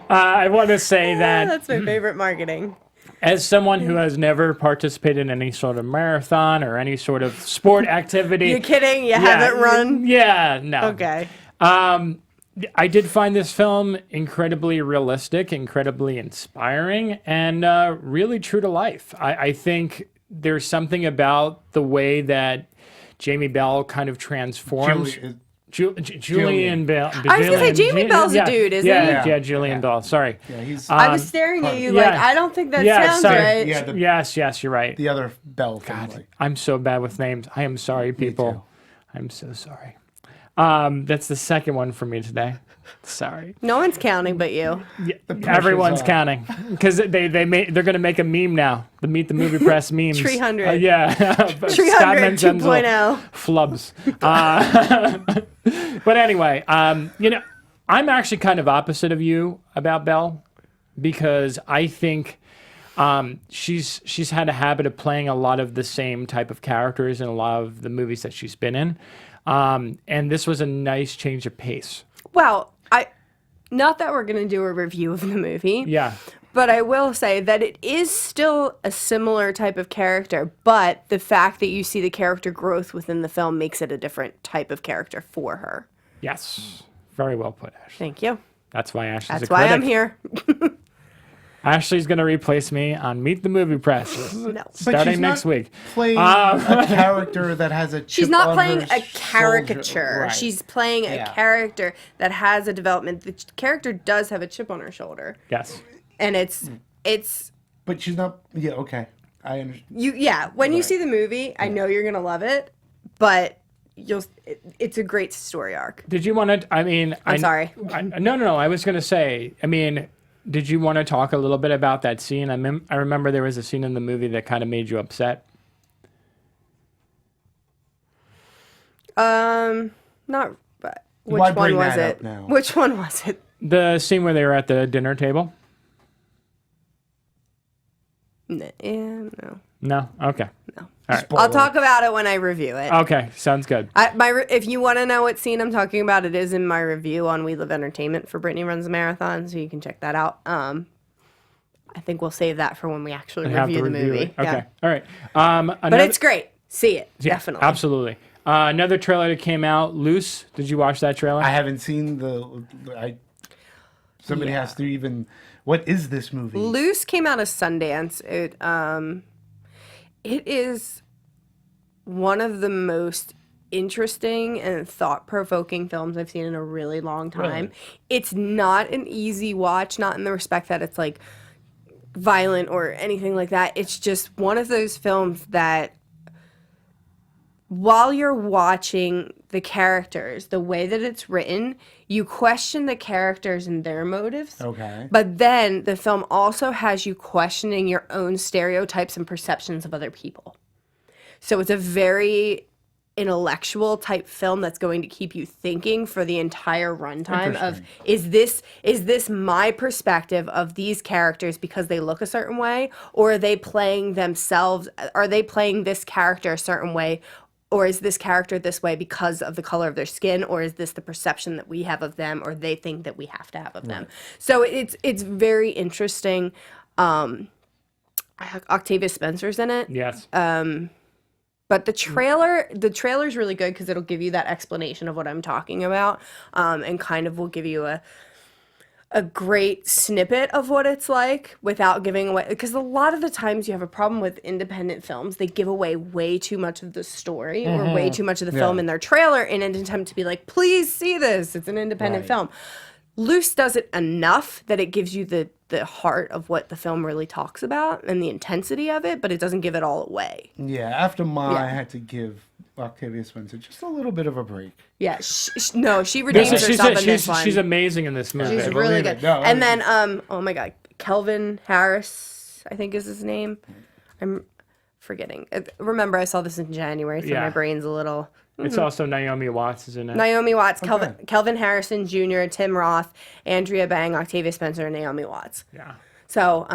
I want to say that That's my favorite marketing. as someone who has never participated in any sort of marathon or any sort of sport activity. You kidding? You haven't run? Yeah, no. Okay. I did find this film incredibly realistic, incredibly inspiring, and really true to life. I think there's something about the way that Jamie Bell kind kind of transforms. Julian Bell. I was going to say, Jamie Bell's a dude, isn't he? Yeah, Julian Bell. Sorry. Yeah, he's I was staring at you like, I don't think that sounds sorry. right. Yeah, Yes, you're right. the other Bell family. I'm so bad with names. I am sorry, people. too. I'm so sorry. That's the second one for me today. Sorry. No one's counting but you. Everyone's on. counting because they're gonna make a meme now. The Meet the Movie Press memes. 300. Yeah. 300 2.0. Flubs. But anyway, I'm actually kind of opposite of you about Belle because I think she's had a habit of playing a lot of the same type of characters in a lot of the movies that she's been in. And this was a nice change of pace. Well, not that we're going to do a review of the movie. Yeah. But I will say that it is still a similar type of character, but the fact that you see the character growth within the film makes it a different type of character for her. Yes. Very well put, Ashley. Thank you. That's why Ashley's That's a why critic. I'm here. Ashley's going to replace me on Meet the Movie Press No. starting next week. Playing a character that has a chip She's not on playing her a caricature. shoulder. Right. She's playing a character that has a development. The character does have a chip on her shoulder. Yes. And it's But she's not. Yeah, okay. I understand. when you see the movie, I know you're going to love it, but it's a great story arc. Did you want to, I'm sorry. No. I was going to say, did you want to talk a little bit about that scene? I remember there was a scene in the movie that kind of made you upset. Not. But which Why one bring was that it? up now? Which one was it? The scene where they were at the dinner table? No. No? Okay. No. All right. I'll talk about it when I review it. Okay, sounds good. If you want to know what scene I'm talking about, it is in my review on We Live Entertainment for Brittany Runs a Marathon, so you can check that out. I think we'll save that for when we actually Have review to the review movie. it. Okay. Yeah. All right. But it's great. See it. Yeah, Definitely. Absolutely. Another trailer that came out, Loose. Did you watch that trailer? I haven't seen somebody has to even. What is this movie? Loose came out of Sundance. It is one of the most interesting and thought-provoking films I've seen in a really long time. Really? It's not an easy watch, not in the respect that it's like violent or anything like that. It's just one of those films that while you're watching the characters, the way that it's written, you question the characters and their motives. Okay. But then the film also has you questioning your own stereotypes and perceptions of other people. So it's a very intellectual type film that's going to keep you thinking for the entire runtime of is this my perspective of these characters because they look a certain way, or are they playing themselves, are they playing this character a certain way, or is this character this way because of the color of their skin, or is this the perception that we have of them, or they think that we have to have of them? So it's very interesting. Octavia Spencer's in it. Yes. But the trailer's really good because it'll give you that explanation of what I'm talking about, and kind of will give you a great snippet of what it's like without giving away. Because a lot of the times you have a problem with independent films; they give away way too much of the story or way too much of the film in their trailer in an attempt to be like, "Please see this. It's an independent film." Loose does it enough that it gives you the heart of what the film really talks about and the intensity of it, but it doesn't give it all away. Yeah, after I had to give Octavia Spencer just a little bit of a break. Yeah, she redeems herself in this one. She's amazing in this movie. She's really good. No, and then, oh my God, Kelvin Harris, I think is his name. I'm forgetting. Remember, I saw this in January, so my brain's a little... It's also Naomi Watts, isn't it? Naomi Watts, Kelvin Harrison Jr., Tim Roth, Andrea Bang, Octavia Spencer, and Naomi Watts. Yeah. So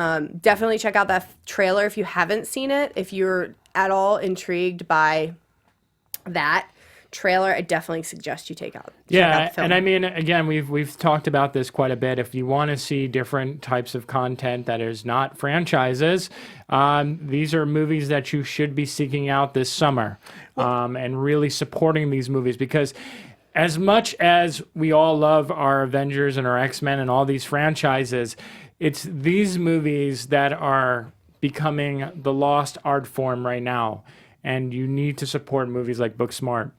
definitely check out that trailer if you haven't seen it. If you're at all intrigued by that trailer, I definitely suggest you check out the film. And I mean, again, we've talked about this quite a bit. If you want to see different types of content that is not franchises, these are movies that you should be seeking out this summer, and really supporting these movies, because as much as we all love our Avengers and our X-Men and all these franchises, it's these movies that are becoming the lost art form right now. And you need to support movies like Booksmart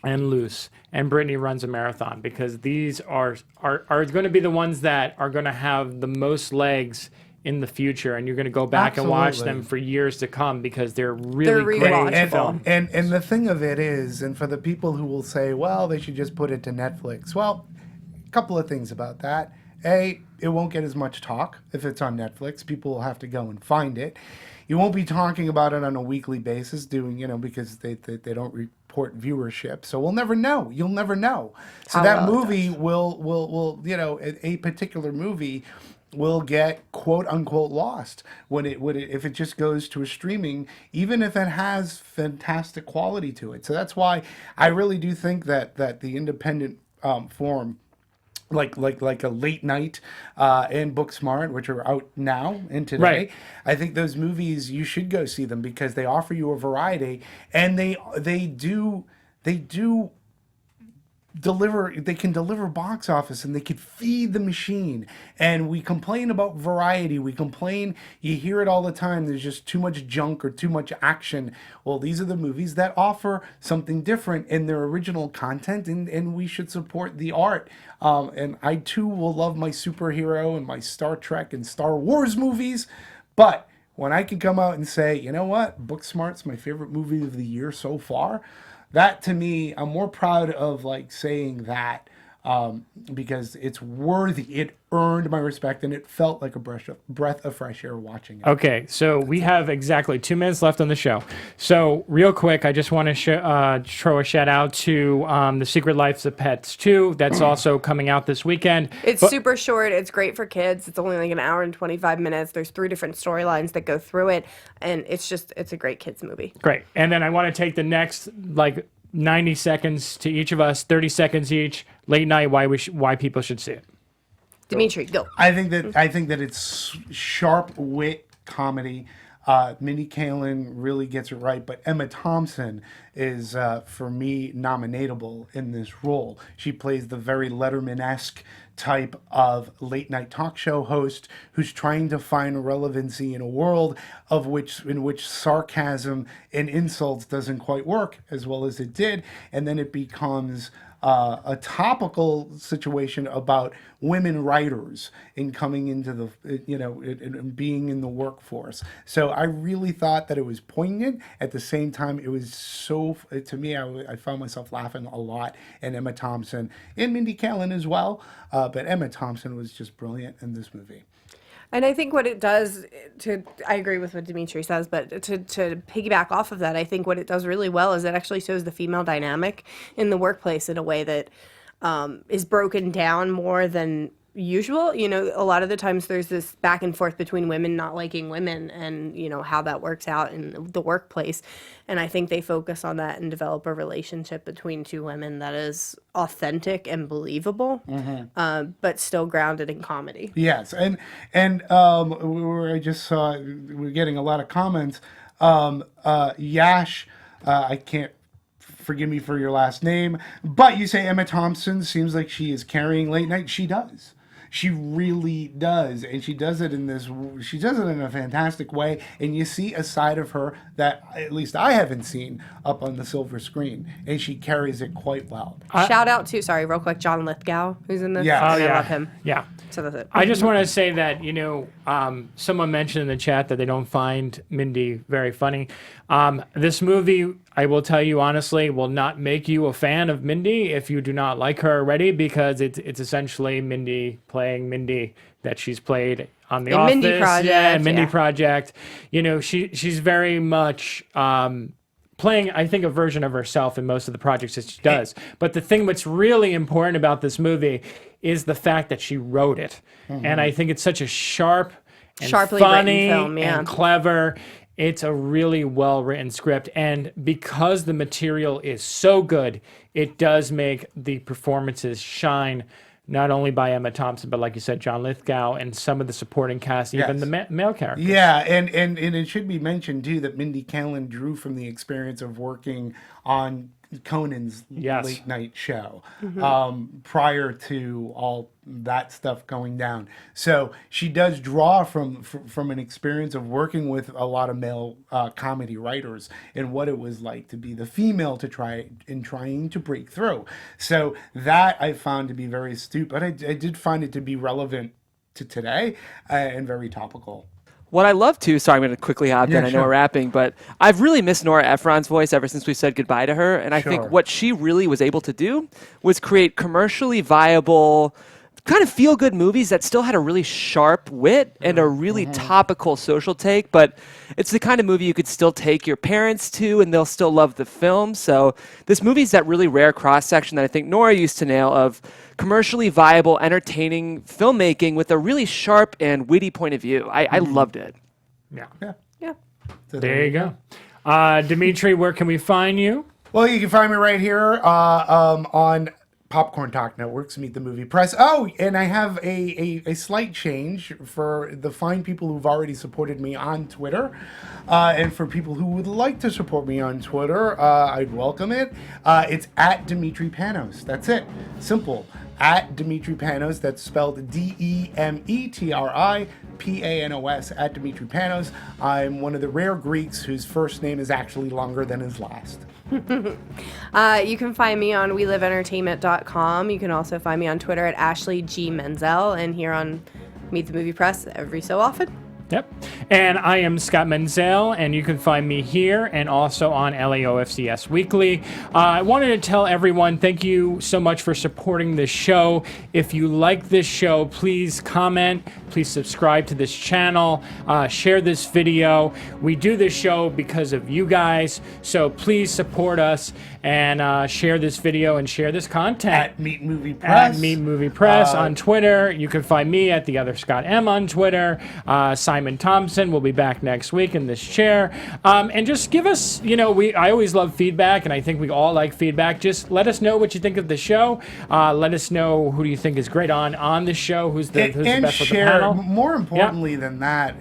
and Loose and Brittany Runs a Marathon, because these are going to be the ones that are going to have the most legs in the future, and you're going to go back and watch them for years to come, because they're really great. And the thing of it is, and for the people who will say, well, they should just put it to Netflix. Well, a couple of things about that. A, it won't get as much talk if it's on Netflix. People will have to go and find it. You won't be talking about it on a weekly basis, because they don't report viewership. So we'll never know. You'll never know. So that movie will a particular movie will get quote unquote lost if it just goes to a streaming, even if it has fantastic quality to it. So that's why I really do think that the independent form, like a Late Night and Booksmart, which are out now and today. Right. I think those movies, you should go see them, because they offer you a variety, and they can deliver box office, and they can feed the machine. And we complain about variety. You hear it all the time. There's just too much junk or too much action. Well, these are the movies that offer something different in their original content, and we should support the art. And I too will love my superhero and my Star Trek and Star Wars movies. But when I can come out and say, you know what, Booksmart's my favorite movie of the year so far, that to me, I'm more proud of saying that, because it's worthy. It earned my respect, and it felt like a breath of fresh air watching it. Okay, so we have exactly 2 minutes left on the show. So real quick, I just want to throw a shout out to The Secret Lives of Pets 2. That's also coming out this weekend. It's super short. It's great for kids. It's only like an hour and 25 minutes. There's 3 different storylines that go through it, and it's a great kids movie. Great. And then I want to take the next 90 seconds to each of us, 30 seconds each. Late Night, why people should see it. Dimitri, go. I think that it's sharp wit comedy. Mindy Kaling really gets it right, but Emma Thompson is, for me, nominatable in this role. She plays the very Letterman-esque type of late night talk show host who's trying to find relevancy in a world in which sarcasm and insults doesn't quite work as well as it did, and then it becomes a topical situation about women writers and coming into the, and being in the workforce. So I really thought that it was poignant. At the same time, it was to me, I found myself laughing a lot. And Emma Thompson and Mindy Kaling as well. But Emma Thompson was just brilliant in this movie. And I think what it does I agree with what Dimitri says, but to piggyback off of that, I think what it does really well is it actually shows the female dynamic in the workplace in a way that is broken down more than usual. You know, a lot of the times there's this back and forth between women not liking women and, you know, how that works out in the workplace. And I think they focus on that and develop a relationship between two women that is authentic and believable, but still grounded in comedy. Yes, and I just saw we're getting a lot of comments. Yash, I can't. Forgive me for your last name, but you say Emma Thompson seems like she is carrying late night. She does. She really does. And she does it in a fantastic way. And you see a side of her that at least I haven't seen up on the silver screen. And she carries it quite well. Shout out to, sorry, real quick, John Lithgow, who's in this. Yeah. Oh, And yeah. I love him. Yeah. So that's it. I just want to say that, you know, someone mentioned in the chat that they don't find Mindy very funny. This movie, I will tell you honestly, will not make you a fan of Mindy if you do not like her already, because it's essentially Mindy playing Mindy that she's played on The In Office. Mindy Project, Yeah, Mindy yeah. Project. You know, she's very much playing, I think, a version of herself in most of the projects that she does. But the thing that's really important about this movie is the fact that she wrote it. And I think it's such a sharp and Sharply written funny film, yeah. and clever. It's a really well-written script. And because the material is so good, it does make the performances shine, not only by Emma Thompson, but like you said, John Lithgow and some of the supporting cast, even Yes. the male characters. Yeah, and it should be mentioned too that Mindy Kaling drew from the experience of working on Conan's Yes. late night show prior to all that stuff going down. So she does draw from an experience of working with a lot of male comedy writers and what it was like to be the female trying to break through. So that I found to be very astute, but I did find it to be relevant to today and very topical. What I love too, sorry, I'm going to quickly hop in. I know sure. we're wrapping, but I've really missed Nora Ephron's voice ever since we said goodbye to her. And I Sure. think what she really was able to do was create commercially viable, kind of feel-good movies that still had a really sharp wit and a really topical social take, but it's the kind of movie you could still take your parents to and they'll still love the film. So this movie's that really rare cross-section that I think Nora used to nail of commercially viable, entertaining filmmaking with a really sharp and witty point of view. I loved it. Yeah. Yeah. So There you go. Demetri, where can we find you? Well, you can find me right here on Popcorn Talk Networks, Meet the Movie Press. Oh, and I have a slight change for the fine people who've already supported me on Twitter. And for people who would like to support me on Twitter, I'd welcome it. It's at Demetri Panos. That's it. Simple. At Demetri Panos. That's spelled DEMETRIPANOS, at Demetri Panos. I'm one of the rare Greeks whose first name is actually longer than his last. You can find me on WeLiveEntertainment.com. You can also find me on Twitter at Ashley G. Menzel and here on Meet the Movie Press every so often. Yep. And I am Scott Menzel, and you can find me here and also on LAOFCS Weekly. I wanted to tell everyone thank you so much for supporting this show. If you like this show, please comment, please subscribe to this channel, share this video. We do this show because of you guys, so please support us and share this video and share this content. At Meet Movie Press. At Meet Movie Press on Twitter. You can find me at the other Scott M on Twitter. Simon Thompson will be back next week in this chair. And just give us, I always love feedback, and I think we all like feedback. Just let us know what you think of the show. Let us know who do you think is great on the show, who's the best with the panel. More importantly than that,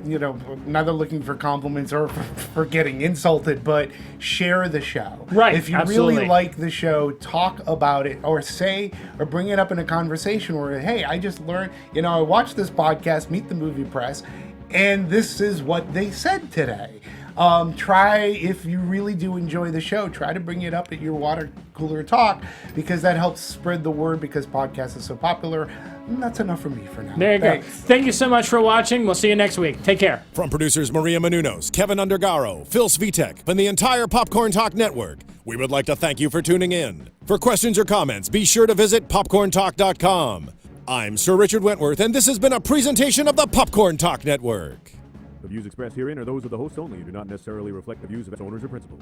neither looking for compliments or for getting insulted, but share the show. Right, If you absolutely. really like the show, talk about it or bring it up in a conversation where, hey, I just learned, I watched this podcast, Meet the Movie Press, and this is what they said today. If you really do enjoy the show, try to bring it up at your water cooler talk, because that helps spread the word, because podcast is so popular. And that's enough for me for now. There you Thanks. go. Thank you so much for watching. We'll see you next week. Take care. From producers Maria Menounos, Kevin Undergaro, Phil Svitek, and the entire Popcorn Talk Network, we would like to thank you for tuning in. For questions or comments, be sure to visit popcorntalk.com. I'm Sir Richard Wentworth, and this has been a presentation of the Popcorn Talk Network. The views expressed herein are those of the hosts only and do not necessarily reflect the views of its owners or principals.